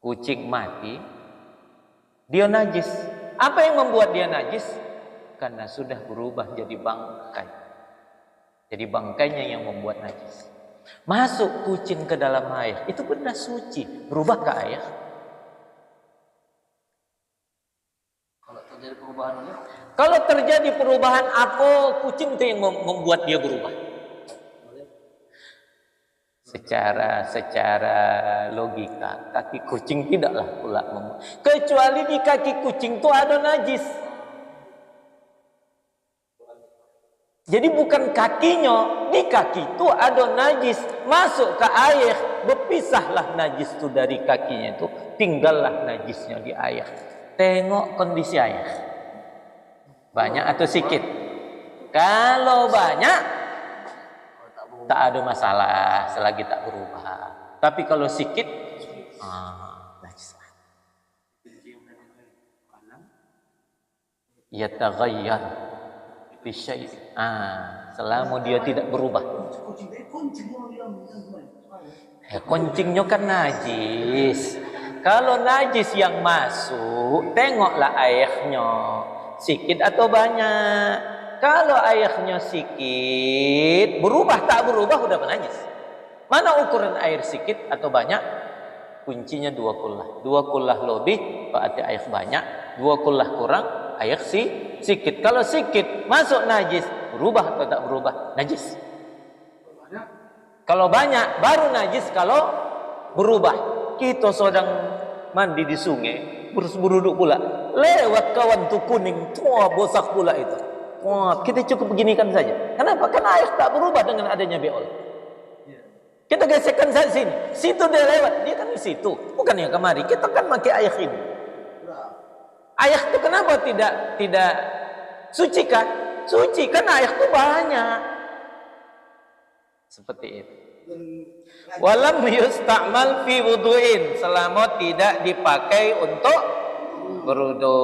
kucing mati, dia najis. Apa yang membuat dia najis? Karena sudah berubah jadi bangkai. Jadi bangkainya yang membuat najis. Masuk kucing ke dalam air, itu benda suci, berubah ke air. Kalau terjadi perubahan, apa kucing itu yang membuat dia berubah? Secara logika, kaki kucing tidaklah pula membuat. Kecuali di kaki kucing itu ada najis. Jadi bukan kakinya, di kaki itu ada najis, masuk ke air, berpisahlah najis itu dari kakinya itu, tinggallah najisnya di air. Tengok kondisi air. Banyak atau sedikit? Kalau banyak, tak ada masalah selagi tak berubah. Tapi kalau sedikit, najis. Yataghayyar bi syai'. Selama dia tidak berubah. Kuncingnya kan najis. Kalau najis yang masuk, tengoklah airnya. Sikit atau banyak. Kalau airnya sikit, berubah tak berubah udah najis. Mana ukuran air sikit atau banyak? Kuncinya 2 kullah. 2 kullah lebih berarti air banyak, 2 kullah kurang air sikit. Kalau sikit masuk najis, berubah atau tak berubah? Najis. Kalau banyak baru najis kalau berubah. Kita sedang mandi di sungai, beruduk pula. Lewat kawan tu kuning, tua bosak pula itu. Wah, kita cukup beginikan saja. Kenapa? Karena air tak berubah dengan adanya beol. Kita gesekkan saja sini. Situ dia lewat, dia kan di situ, bukan yang kemari. Kita kan pakai air ini. Air itu kenapa tidak suci kah? Suci kan air itu banyak. Seperti itu. Walam yusta'mal fi wudu'in, selama tidak dipakai untuk berudu.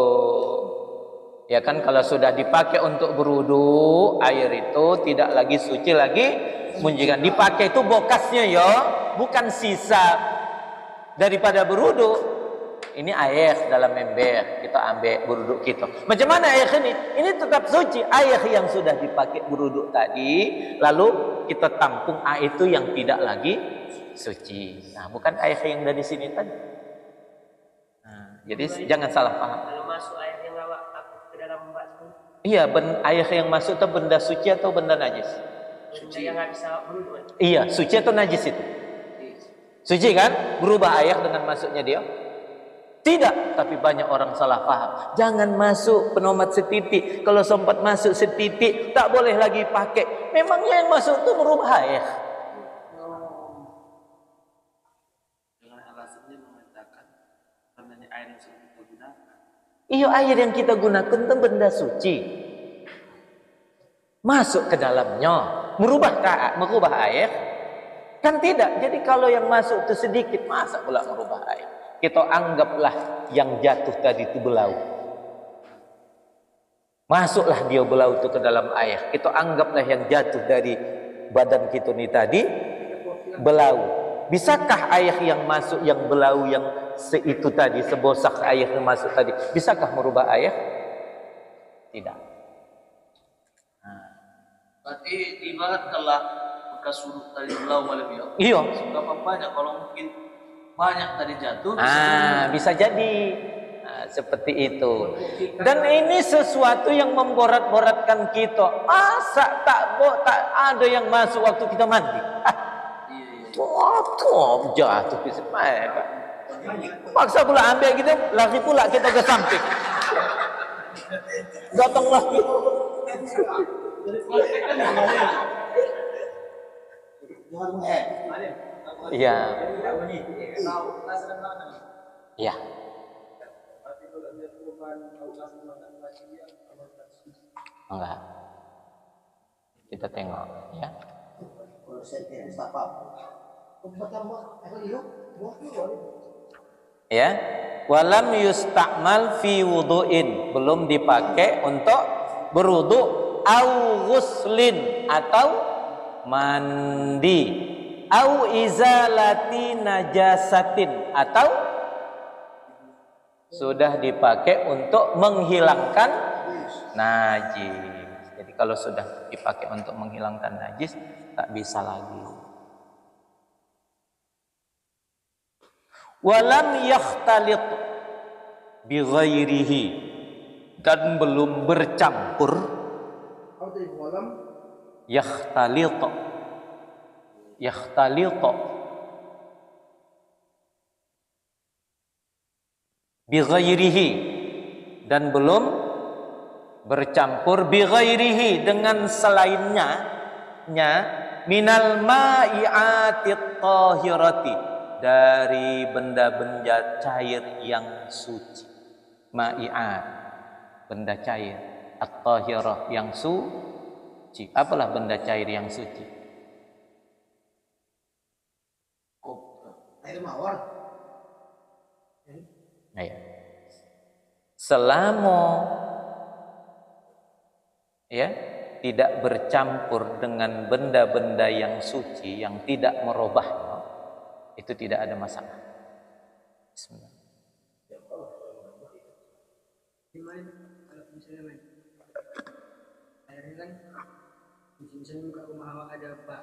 Ya kan, kalau sudah dipakai untuk berudu, air itu tidak lagi suci lagi menjikan. Dipakai itu bokasnya ya, bukan sisa daripada berudu. Ini air dalam ember, kita ambil berudu kita. Macam mana air ini? Ini tetap suci. Air yang sudah dipakai berudu tadi, lalu kita tampung air itu yang tidak lagi suci. Nah, bukan air yang dari sini tadi. Jadi jangan salah paham. Kalau masuk air yang lawak ke dalam batu. Iya, air yang masuk itu benda suci atau benda najis? Suci yang nggak bisa berubah. Iya, suci atau najis itu? Suci kan? Berubah air dengan masuknya dia? Tidak, tapi banyak orang salah paham. Jangan masuk penomat setitik. Kalau sempat masuk setitik, tak boleh lagi pakai. Memangnya yang masuk itu merubah air. Iya, air yang kita gunakan itu benda suci. Masuk ke dalamnya, merubah air? Kan tidak. Jadi kalau yang masuk itu sedikit, masa pula merubah air? Kita anggaplah yang jatuh tadi itu belau. Masuklah dia belau itu ke dalam air. Kita anggaplah yang jatuh dari badan kita ini tadi belau. Bisakah air yang masuk yang belau yang itu tadi, sebosak air yang masuk tadi, bisakah merubah air? Tidak. Berarti ibaratkanlah bekas surut tadi belau malam ya. Iya. Seberapa banyak kalau mungkin banyak tadi jatuh. Bisa jadi. Seperti itu. Dan ini sesuatu yang memborat-boratkan kita. Masa tak ada yang masuk waktu kita mandi? Tuh jatuh ke semayang. Paksa pula ambil kita, lari pula kita ke samping. Datang lagi. Iya. Iya. Enggak. Kita tengok ya. Kalau saya tidak apa-apa. Ya, walam yusta'mal fi wudu'in, belum dipakai untuk berwudu, au ghuslin, atau mandi, au izalati najasatin, atau sudah dipakai untuk menghilangkan najis. Jadi kalau sudah dipakai untuk menghilangkan najis, tak bisa lagi. Walam yakhtalit bi ghairihi, dan belum bercampur. Yakhtalit bi ghairihi, dan belum bercampur bi ghairihi, dengan selainnya, minal ma'iatit tahirati, dari benda-benda cair yang suci. Ma'iat, benda cair. At-tahirah, yang suci. Apalah benda cair yang suci? Air mawar. Ya. Selama tidak bercampur dengan benda-benda yang suci, yang tidak merubahnya, itu tidak ada masalah. Bismillah. Gimana kalau misalnya airnya kan misalnya muka rumah awak ada bak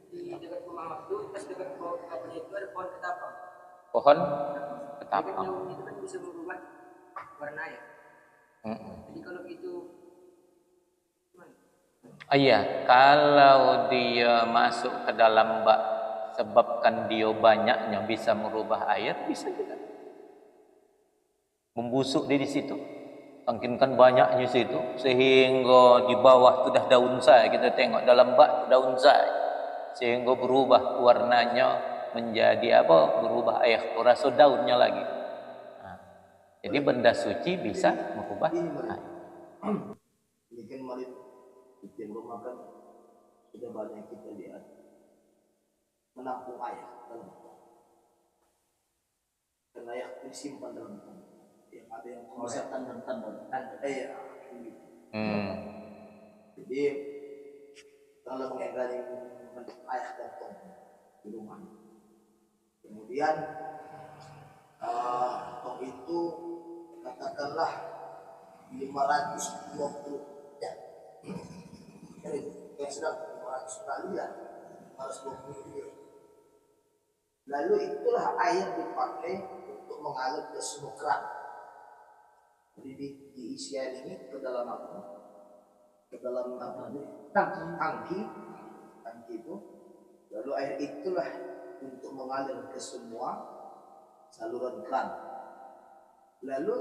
jadi di dekat rumah awak itu pas dekat pohonnya itu ada pohon ketapang. Pohon ketapang Itu kan bisa berubah warna air. Jadi kalau itu iya, kalau dia masuk ke dalam bak sebabkan dia banyaknya bisa merubah air, bisa juga. Membusuk di situ, saking kan banyaknya situ, sehingga di bawah sudah daun sai, kita tengok dalam bak daun sai, sehingga berubah warnanya menjadi apa? Berubah air, rasa daunnya lagi. Nah, jadi benda suci bisa merubah air. Ini kan mari di rumah kan sudah banyak kita lihat menampung air dalam dan air disimpan dalam yang ada yang bisa tanda-tanda air. Jadi kalau mengenai air dan tong di rumah, kemudian tong itu katakanlah 520 ya, yang sedang 500 kali lah 520. Lalu itulah air dipakai untuk mengalir ke semua keran. Jadi diisi air ini ke dalam apa? Ke dalam tangki itu. Lalu air itulah untuk mengalir ke semua saluran keran. Lalu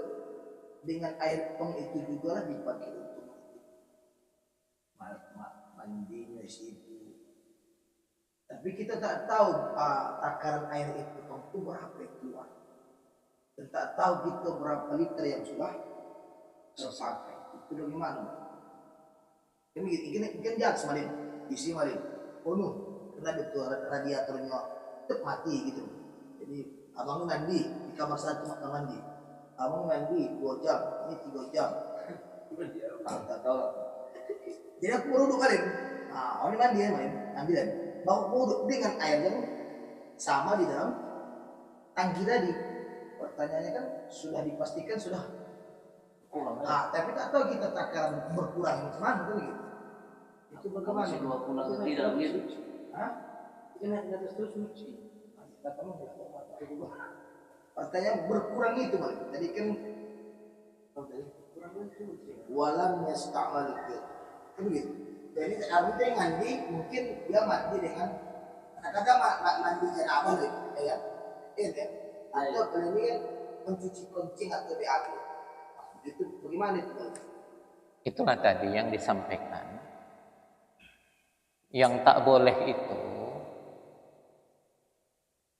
dengan air tong itu juga lah dipakai untuk mandinya situ. Tapi kita tak tahu takaran air itu tong itu berapa yang keluar. Dan tak tahu kita berapa liter yang sudah terpakai. Itu bagaimana? Ini kan jahat semarin, isi marin, penuh, karena betul radiatornya tetap mati gitu. Jadi abang mandi di kamar satu mandi, abang mandi 2 jam, ini 3 jam. Tak tahu. Jadi aku baru kali, orang mandi ya main, ambil bawa wudhu dengan air yang sama di dalam tangki tadi. Pertanyaannya kan sudah dipastikan sudah kurang. Tapi tak tahu kita takaran berkurang mana tuh gitu. Itu bagaimana? 20 tidak begitu. Ini atas terus suci. Pertanyaan berkurang itu bang. Tadi kan walam yasta'mal itu. Kan begitu. Jadi artinya yang mandi mungkin dia mandi dengan kadang-kadang mandi janabah loh, ya. Iya. Atau kalau ini kan mencuci kencing atau BAB. Itu bagaimana itu? Itulah tadi yang disampaikan. Yang tak boleh itu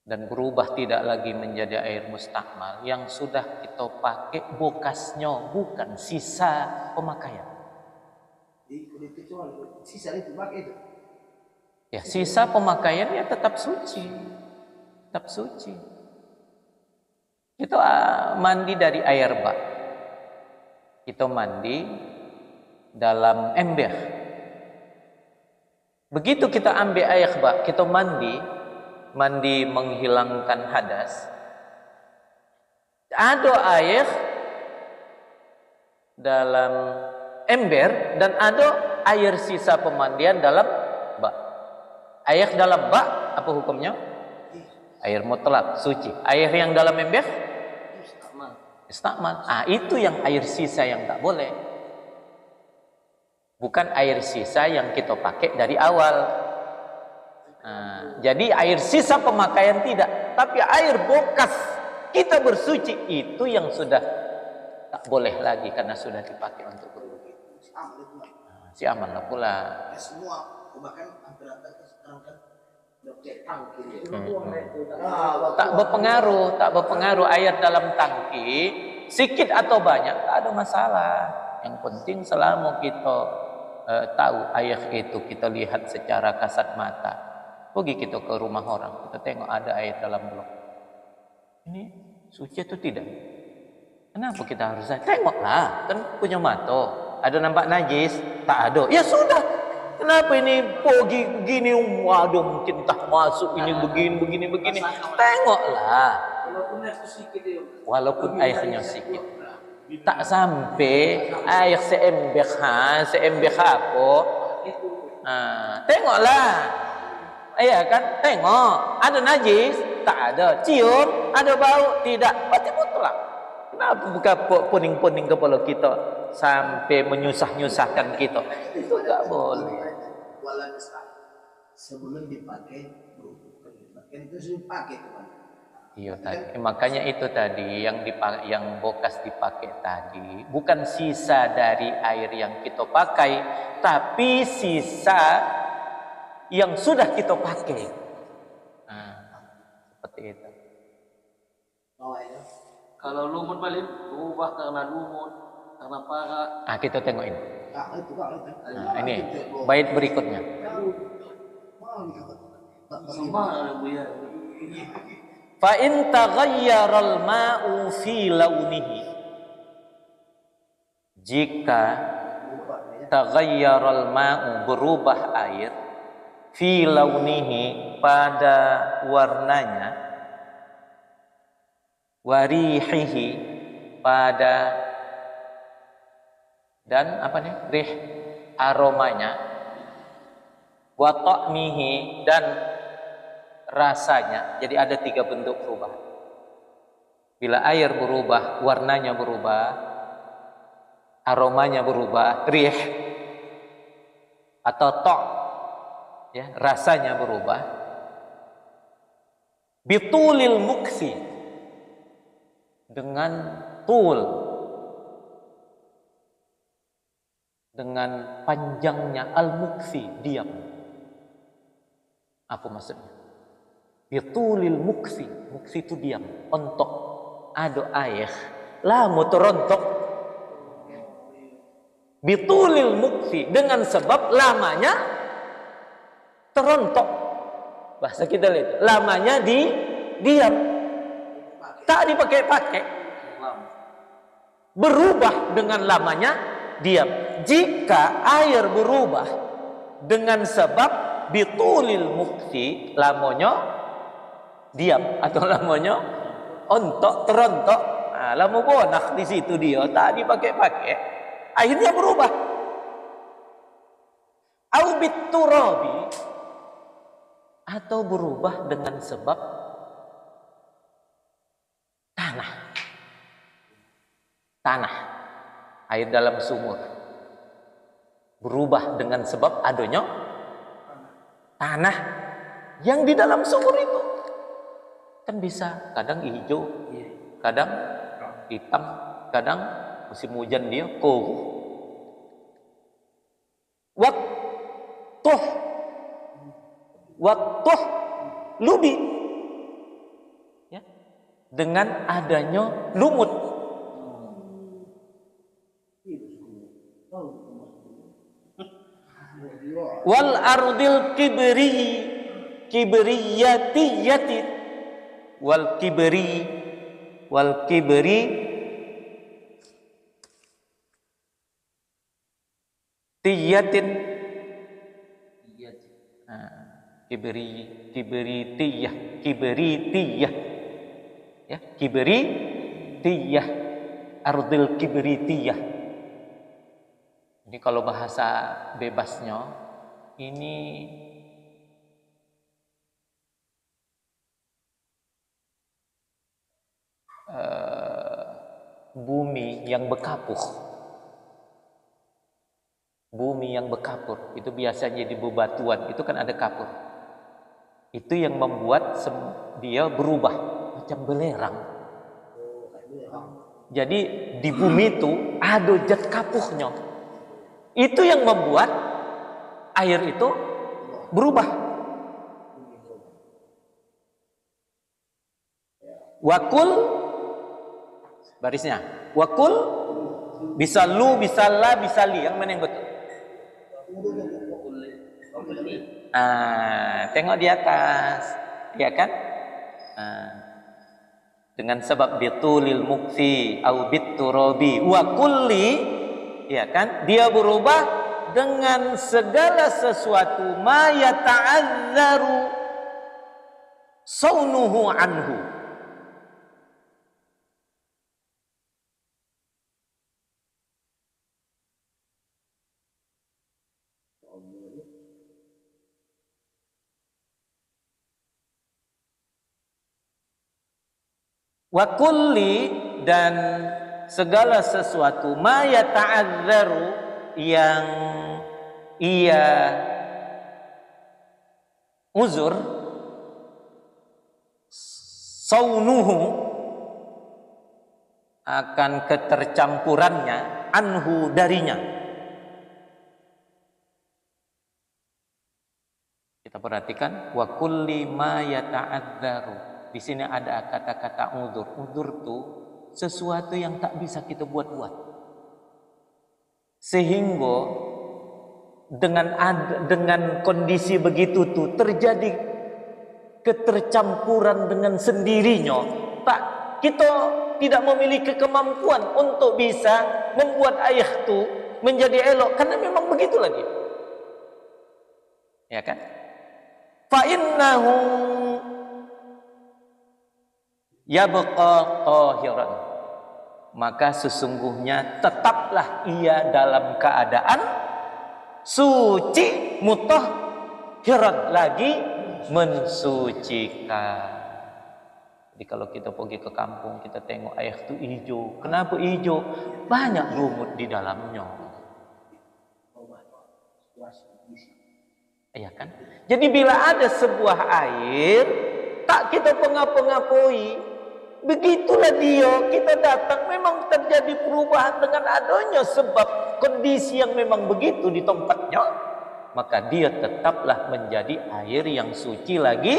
dan berubah tidak lagi menjadi air mustakmal yang sudah kita pakai bekasnya, bukan sisa pemakaian. Itu cuma sisa itu pakai itu. Ya, sisa pemakaiannya tetap suci. Tetap suci. Kita mandi dari air bak. Kita mandi dalam ember. Begitu kita ambil air bak, kita mandi menghilangkan hadas. Ada air dalam ember dan ada air sisa pemandian dalam bak. Air dalam bak apa hukumnya? Air mutlak, suci. Air yang dalam ember? Istakmal. Itu yang air sisa yang tak boleh. Bukan air sisa yang kita pakai dari awal. Jadi air sisa pemakaian tidak, tapi air bekas kita bersuci itu yang sudah tak boleh lagi karena sudah dipakai untuk berwudu. Si aman lah pula. Ya, semua bahkan hampir rata sekarang kan dokter tangki. Tak berpengaruh air dalam tangki sedikit atau banyak tak ada masalah. Yang penting selama kita tahu air itu, kita lihat secara kasat mata. Pergi kita ke rumah orang, kita tengok ada air dalam blok. Ini suci atau tidak? Kenapa kita harus tengoklah? Kan punya mata. Ada nampak najis? Tak ada. Ya sudah. Kenapa ini pergi begini? Waduh, mungkin tak masuk ini begini. Tengoklah. Walaupun airnya sedikit. Tak sampai air seember apa? Tengoklah. Iya kan? Tengok. Ada najis? Tak ada. Cium? Ada bau? Tidak. Berarti mutlak. Kenapa buka puning-puning kepala kita sampai menyusah-nyusahkan kita? Itu tak boleh. Sebelum dipakai, itu dipakai kemana? Iya tadi. Makanya itu tadi yang bekas dipakai tadi bukan sisa dari air yang kita pakai, tapi sisa yang sudah kita pakai. Seperti itu. Kalau lumut balik berubah karena lumut, karena parah. Kita tengok ini. Itu. Ini bait berikutnya. Sama ya. Fa in taghayyara al-ma'u fi launihi. Jika taghayyara al-ma'u berubah air fi launihi pada warnanya, warihihi pada, dan apa nih, rih aromanya, wa ta'mihi dan rasanya. Jadi ada 3 bentuk perubahan. Bila air berubah, warnanya berubah, aromanya berubah, rih atau ta', ya, rasanya berubah. Bitulil muksi, dengan dengan panjangnya al-muksi, diam. Apa maksudnya? Bitulil muksi itu diam, ontok. Ada air lama terontok. Bitulil muksi, dengan sebab lamanya terontok. Bahasa kita lihat, lamanya diam, tak dipakai-pakai, berubah dengan lamanya diam. Jika air berubah dengan sebab bitulil muksi, lamanya diam atau lamanya ontok, terontok, lama bonak di situ dia, tak dipakai-pakai, akhirnya berubah. Au biturabi, atau berubah dengan sebab tanah, air dalam sumur berubah dengan sebab adanya tanah yang di dalam sumur itu. Kan bisa kadang hijau, kadang hitam, kadang musim hujan dia koruh. Watuh lubi, ya, dengan adanya lumut. wal ardil kibriyatiyati wal kibri tiyatin kibritiyah ya, kibritiyah, ardil kibritiyah. Ini kalau bahasa bebasnya ini bumi yang berkapur. Bumi yang berkapur itu biasanya di bebatuan itu kan ada kapur. Itu yang membuat dia berubah macam belerang. Jadi di bumi itu ada zat kapurnya. Itu yang membuat air itu berubah. Wakul barisnya. Wakul bisa lu, bisa la, bisa li. Yang mana yang betul? Tengok di atas, ya kan? Dengan sebab bitulil mukfi au biturabi wa kulli, ya kan? Dia berubah dengan segala sesuatu ma yata'azzaru saunuhu anhu. Wa kulli, dan segala sesuatu ma yata'azzaru yang ia uzur saunuhu akan ketercampurannya anhu darinya. Kita perhatikan wa kulli ma yata'azzaru. Di sini ada kata-kata udzur. Udzur itu sesuatu yang tak bisa kita buat-buat. Sehingga dengan kondisi begitu tuh terjadi ketercampuran dengan sendirinya. Tak, kita tidak memiliki kemampuan untuk bisa membuat air itu menjadi elok karena memang begitu lagi. Ya kan? Fa innahu yabqa qahiran, maka sesungguhnya tetaplah ia dalam keadaan suci, mutahhiran, lagi mensucikan. Jadi kalau kita pergi ke kampung, kita tengok air itu hijau. Kenapa hijau? Banyak lumut di dalamnya. Iya kan? Jadi bila ada sebuah air tak kita pengapa-ngapui, begitulah dia, kita datang memang terjadi perubahan dengan adanya sebab kondisi yang memang begitu di tempatnya, maka dia tetaplah menjadi air yang suci lagi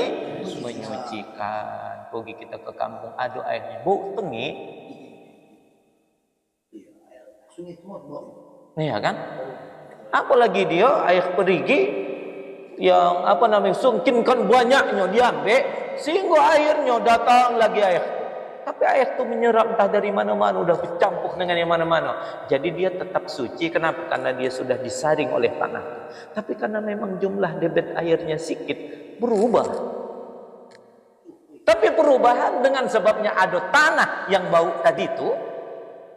menyucikan. Pergi kita ke kampung ada airnya bau tengik, iya kan? Apalagi dia air perigi yang sungkinkan banyaknya diambil sehingga airnya datang lagi air. Tapi air itu menyerap entah dari mana-mana, udah bercampur dengan yang mana-mana. Jadi dia tetap suci. Kenapa? Karena dia sudah disaring oleh tanah. Tapi karena memang jumlah debit airnya sedikit, berubah. Tapi perubahan dengan sebabnya ada tanah yang bau tadi itu,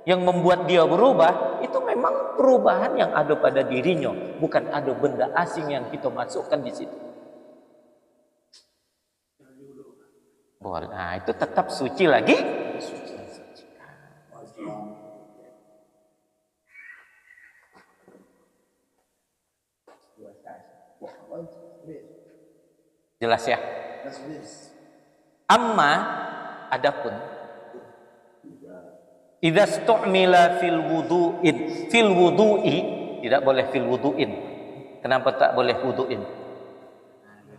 yang membuat dia berubah, itu memang perubahan yang ada pada dirinya. Bukan ada benda asing yang kita masukkan di situ. Nah, itu tetap suci lagi. Jelas ya? Amma, adapun idza stu'mila fil wudu'i, tidak boleh fil wudu'in. Kenapa tak boleh wudu'in?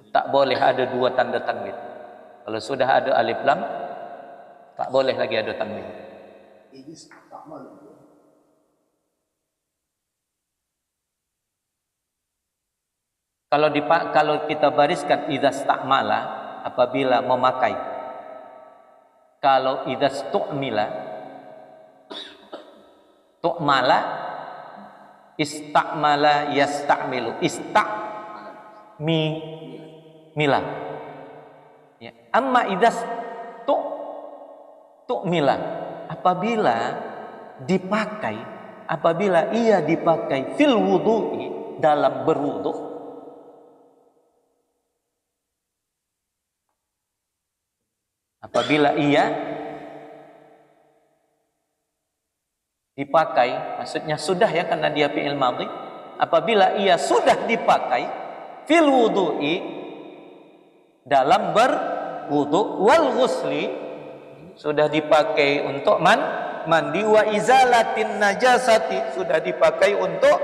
Tak boleh ada dua tanda tanwin. Kalau sudah ada alif lam, tak boleh lagi ada tanwin. Kalau kita bariskan idza stamala, apabila memakai. Kalau idza stu'mila, tu'mala, istamala yastamilu, mila. Ya. Amma idza tu'mila, apabila ia dipakai fil wudu'i, dalam berwudu, apabila ia dipakai, maksudnya sudah ya, karena dia fi'il madhi, apabila ia sudah dipakai fil wudu'i, dalam berwudu, wal ghusli, sudah dipakai untuk mandi, wa izalatin najasati, sudah dipakai untuk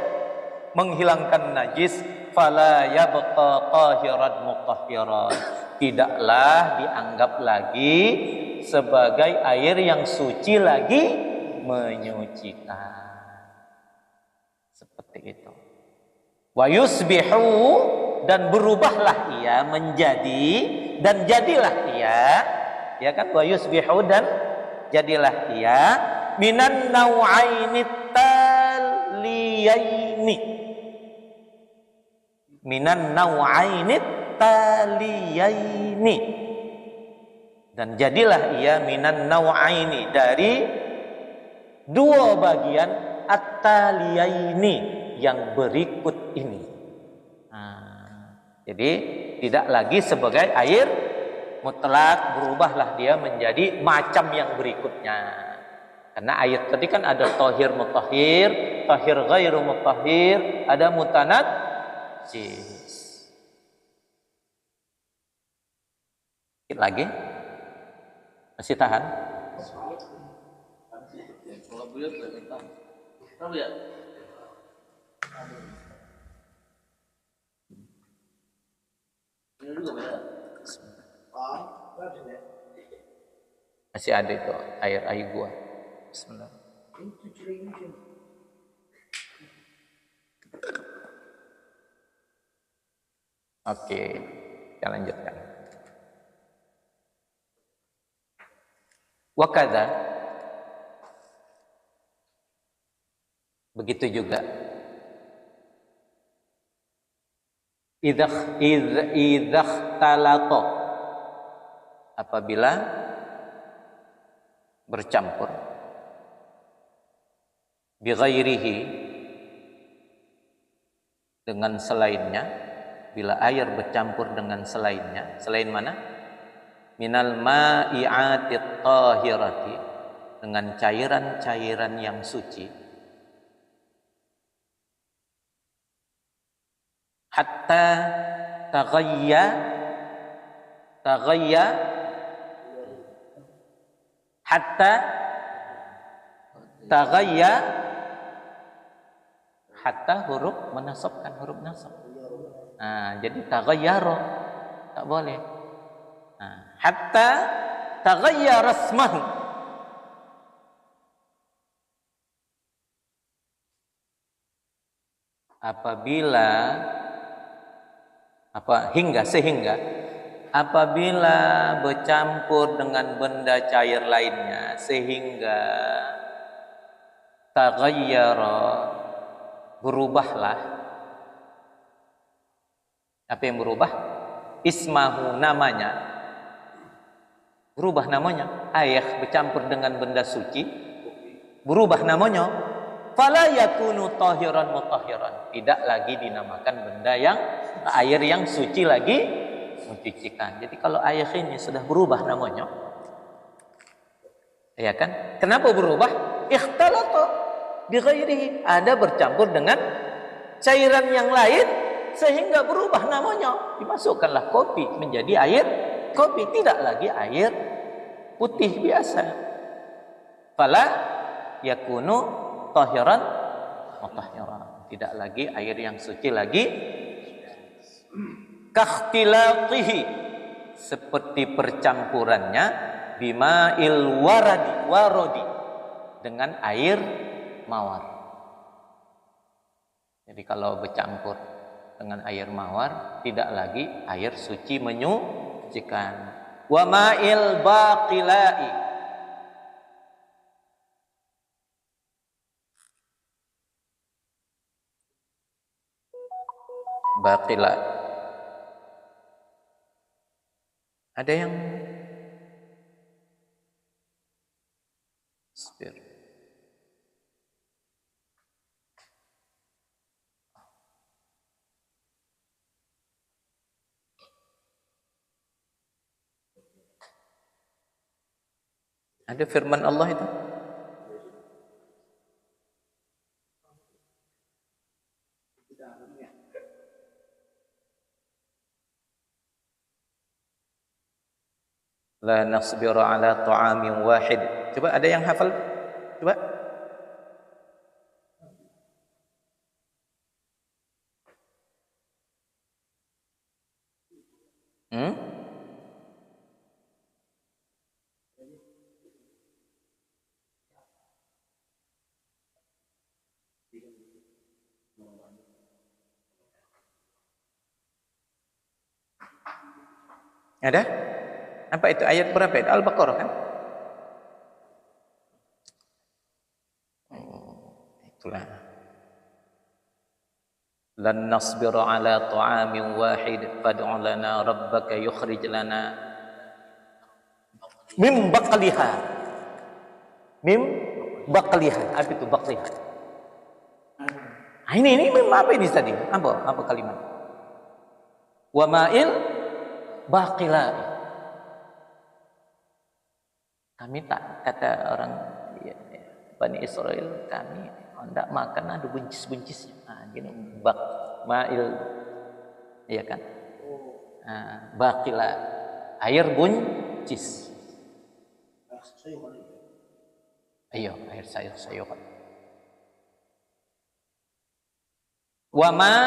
menghilangkan najis, fala yabqa tahiran mutahhiran, tidaklah dianggap lagi sebagai air yang suci lagi menyucikan. Seperti itu. Wa yusbihu, dan berubahlah ia menjadi, dan jadilah ia, ya kan, wa yusbihu, dan jadilah ia minan nau'aini taliyaini, minan nau'aini taliyaini, dan jadilah ia minan nau'aini, dari dua bagian at-taliyaini, yang berikut ini. Jadi tidak lagi sebagai air mutlak, berubahlah dia menjadi macam yang berikutnya. Karena ayat tadi kan ada tahir mutahhir, tahir ghairu mutahhir, ada mutanajjis. Sedikit lagi. Masih tahan? Kalau beliau tidak minta. Tahu ya? Ini juga beda. Masih ada itu air gua. Bismillah. Oke, kita lanjutkan. Wakadha, begitu juga. Idza talato, apabila bercampur, bi ghairihi, dengan selainnya, bila air bercampur dengan selainnya, selain mana? Minal ma'i'atit tahirati, dengan cairan-cairan yang suci, hatta taghayya hatta taghayya, hatta huruf menasabkan huruf nasab. Jadi taghayyara tak boleh. Hatta taghayyara asmahu, apabila sehingga apabila bercampur dengan benda cair lainnya, sehingga taghayyara, berubahlah. Apa yang berubah? Ismahu, namanya. Berubah namanya. Air bercampur dengan benda suci, berubah namanya. Fala yakunu tahiran mutahhiran, tidak lagi dinamakan benda yang air yang suci lagi mencucikan. Jadi kalau air ini sudah berubah namanya, ya kan? Kenapa berubah? Ikhtalata bi ghairihi, ada bercampur dengan cairan yang lain sehingga berubah namanya. Dimasukkanlah kopi menjadi air kopi, tidak lagi air putih biasa. Fala yakunu tahiran mutahhiran, tidak lagi air yang suci lagi. Kakhtilatihi, seperti percampurannya, bima'il waradi, dengan air mawar. Jadi kalau bercampur dengan air mawar tidak lagi air suci menyucikan. Wa ma'il baqilai, baqila. Ada yang ada firman Allah itu. La nasbiru ala ta'amin wahid. Coba ada yang hafal? Coba. Ada? Apa itu? Ayat berapa itu? Al-Baqarah kan? Itulah. Lan nasbiru ala ta'amin wahid fad'u lana rabbaka yukhrij lana mim baqliha. Mim baqliha. Apa itu baqliha? Ini mim apa ini tadi? Apa kalimat? Wa ma'il baqila. Kami tak, kata orang Bani Israel, kami tidak makan ada buncis-buncisnya. Gini bak ma'il, iya kan? Baqila, air buncis. Ayo, air sayur-sayuran. Wa ma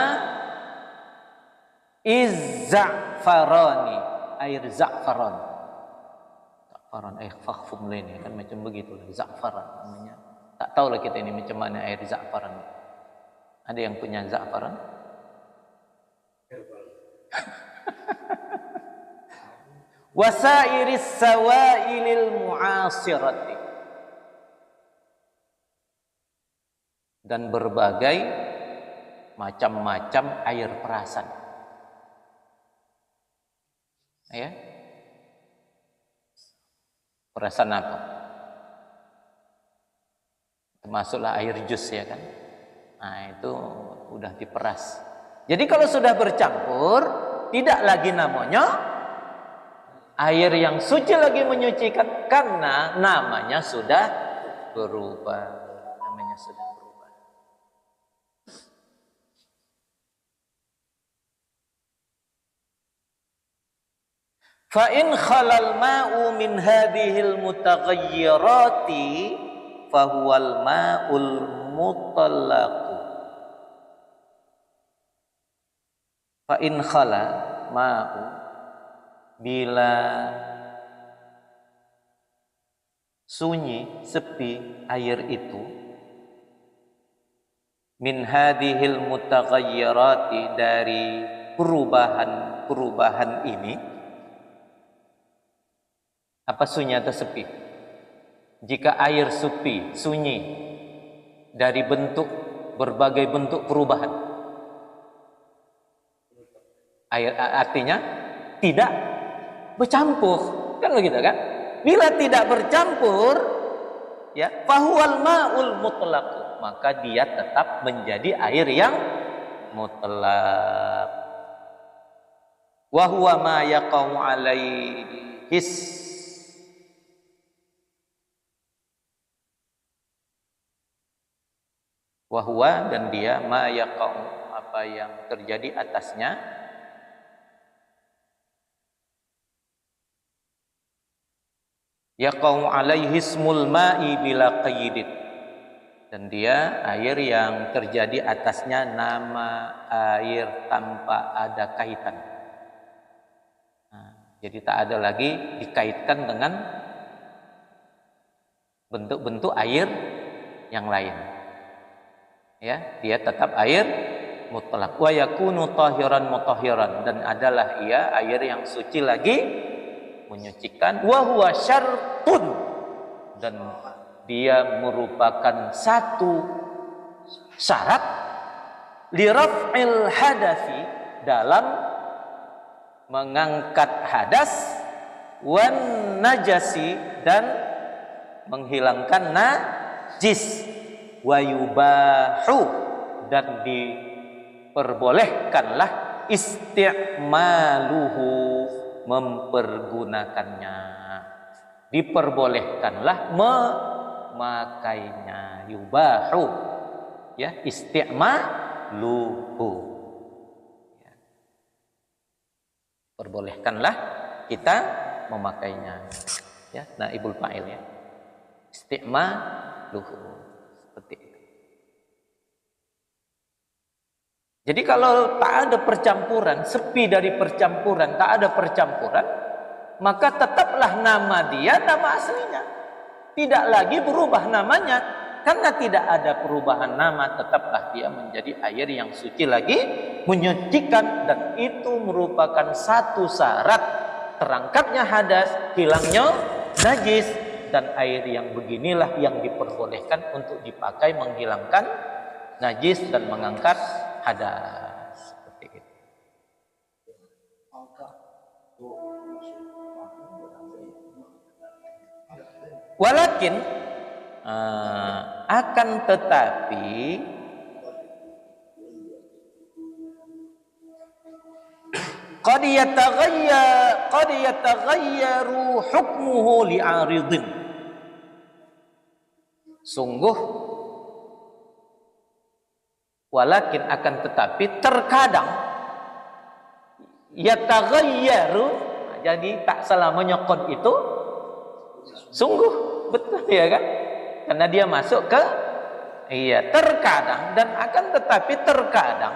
izza'farani, air za'faran. Za'faran, air fakhfum lainnya kan macam begitu, za'faran namanya. Tak tahulah kita ini macam mana air za'faran. Ada yang punya za'faran? Wasairis sawailil mu'asirati, dan berbagai macam-macam air perasan. Ya. Perasan apa? Termasuklah air jus ya kan. Nah itu udah diperas. Jadi kalau sudah bercampur, tidak lagi namanya air yang suci lagi menyucikan, karena namanya sudah berubah. Namanya sudah berubah. Fa in khalal ma'u min hadhil mutaghayyirati fa huwal ma'ul mutlaq. Fa in khala ma'u, bila sunyi sepi air itu, min hadhil mutaghayyirati, dari perubahan ini. Apa sunyi atau sepi? Jika air sepi, sunyi dari berbagai bentuk perubahan, air artinya tidak bercampur, kan begitu kan? Bila tidak bercampur, ya, fahuwal ma'ul mutlaq, maka dia tetap menjadi air yang mutlaq. Wa huwa ma yaqau alaihis, wahwa, dan dia ma yaqau, apa yang terjadi atasnya, yaqau alaihi ismul ma'i bila qayyid, dan dia air yang terjadi atasnya nama air tanpa ada kaitan. Jadi tak ada lagi dikaitkan dengan bentuk-bentuk air yang lain. Ya, dia tetap air mutlak. Wa yakunu tahiran mutahhiran, dan adalah ia air yang suci lagi menyucikan. Wa huwa syartun, dan dia merupakan satu syarat li raf'il hadasi, dalam mengangkat hadas, wan najasi, dan menghilangkan najis, wa yubahu, dan diperbolehkanlah isti'maluhu, mempergunakannya, diperbolehkanlah memakainya, yubahu, ya, isti'maluhu, ya. Perbolehkanlah kita memakainya, ya, naibul fa'il, ya, isti'maluhu, seperti itu. Jadi kalau tak ada percampuran, sepi dari percampuran, tak ada percampuran, maka tetaplah nama dia nama aslinya, tidak lagi berubah namanya. Karena tidak ada perubahan nama, tetaplah dia menjadi air yang suci lagi menyucikan, dan itu merupakan satu syarat terangkatnya hadas, hilangnya najis. Dan air yang beginilah yang diperbolehkan untuk dipakai menghilangkan najis dan mengangkat hadas, seperti itu. Walakin akan tetapi qad yataghayyaru hukmuhu li'aridin, sungguh walakin akan tetapi terkadang yataghayyaru, jadi tak selamanya qad itu sungguh, betul ya kan? Karena dia masuk ke terkadang, dan akan tetapi terkadang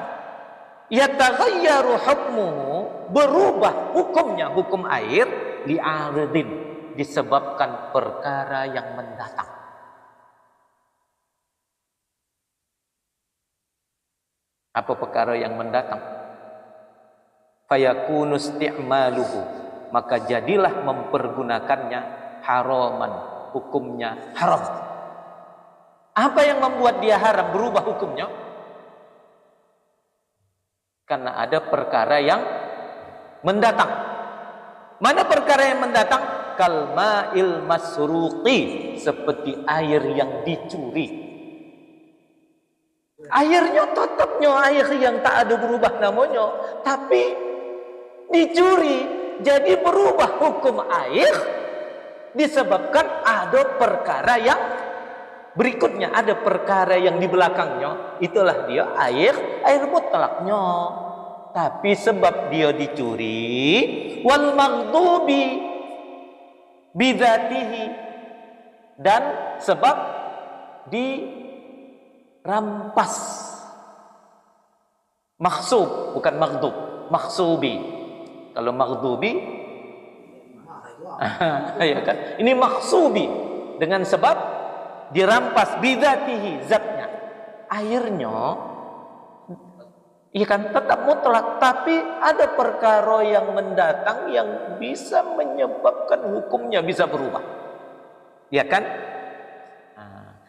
yataghayyaru hukmuhu, berubah hukumnya, hukum air, li'aridin, disebabkan perkara yang mendatang. Apa perkara yang mendatang? Fayakunu isti'maluhu, maka jadilah mempergunakannya haraman, hukumnya haram. Apa yang membuat dia haram, berubah hukumnya? Karena ada perkara yang mendatang. Mana perkara yang mendatang? Kalma'il masruqi, seperti air yang dicuri. Airnya tetapnya air yang tak ada berubah namanya, tapi dicuri, jadi berubah hukum air disebabkan ada perkara yang berikutnya, ada perkara yang di belakangnya. Itulah dia air mutlaknya. Tapi sebab dia dicuri, wal maghdubi bidzatihi, dan sebab dirampas. Maghsub, bukan maghdub, maghsubi. Kalau maghdubi ya kan? Ini maghsubi, dengan sebab dirampas, bidzatihi, zatnya, airnya, iya kan, tetap mutlak, tapi ada perkara yang mendatang yang bisa menyebabkan hukumnya bisa berubah, ya kan?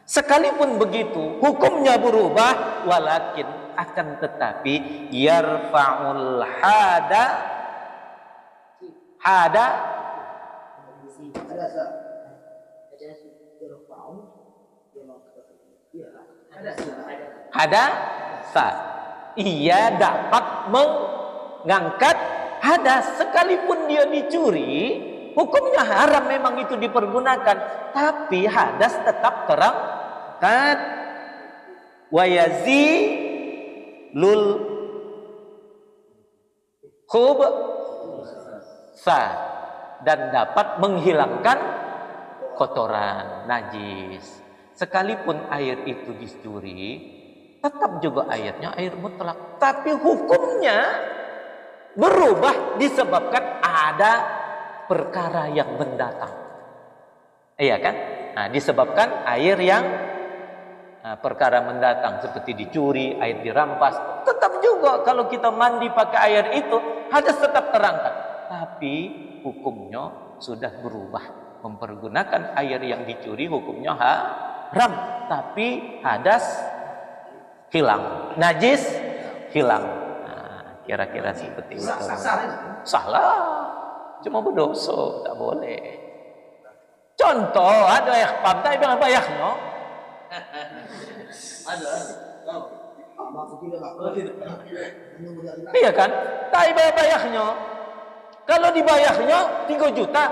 Sekalipun begitu, hukumnya berubah, walakin akan tetapi yarfa'ul hada hadasa, ia dapat mengangkat hadas. Sekalipun dia dicuri, hukumnya haram, memang itu dipergunakan, tapi hadas tetap terangkat. Wa yazilul khubsa, dan dapat menghilangkan kotoran, najis. Sekalipun air itu dicuri, tetap juga airnya air mutlak, tapi hukumnya berubah disebabkan ada perkara yang mendatang. Iya kan? Nah, disebabkan air yang perkara mendatang seperti dicuri, air dirampas, tetap juga kalau kita mandi pakai air itu hadas tetap terangkat. Tapi hukumnya sudah berubah. Mempergunakan air yang dicuri hukumnya haram, tapi hadas hilang, najis hilang. Nah, kira-kira seperti itu. Salah, cuma berdosa, tak boleh. Contoh ada yang pantai dengan bayahnya. Ada. Iya kan? Tak bayahnya. Kalau dibayarnya 3 juta,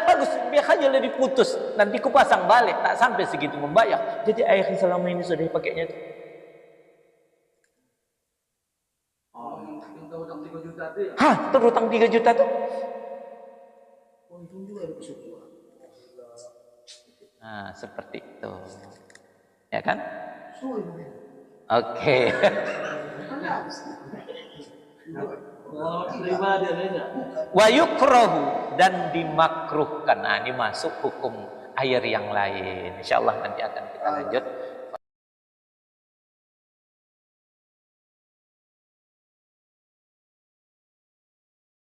bagus, biar aja lebih putus. Nanti ku pasang balik, tak sampai segitu membayar. Jadi air yang selama ini sudah dipakainya itu. Yang terutang 3 juta itu ya? Hah, terutang 3 juta tuh? Untung juga ada kesyukuran. Nah, seperti itu. Ya kan? Sulit. Oke. Wa yukrahu, dan dimakruhkan. Nah, ini masuk hukum air yang lain. Insyaallah nanti akan kita lanjut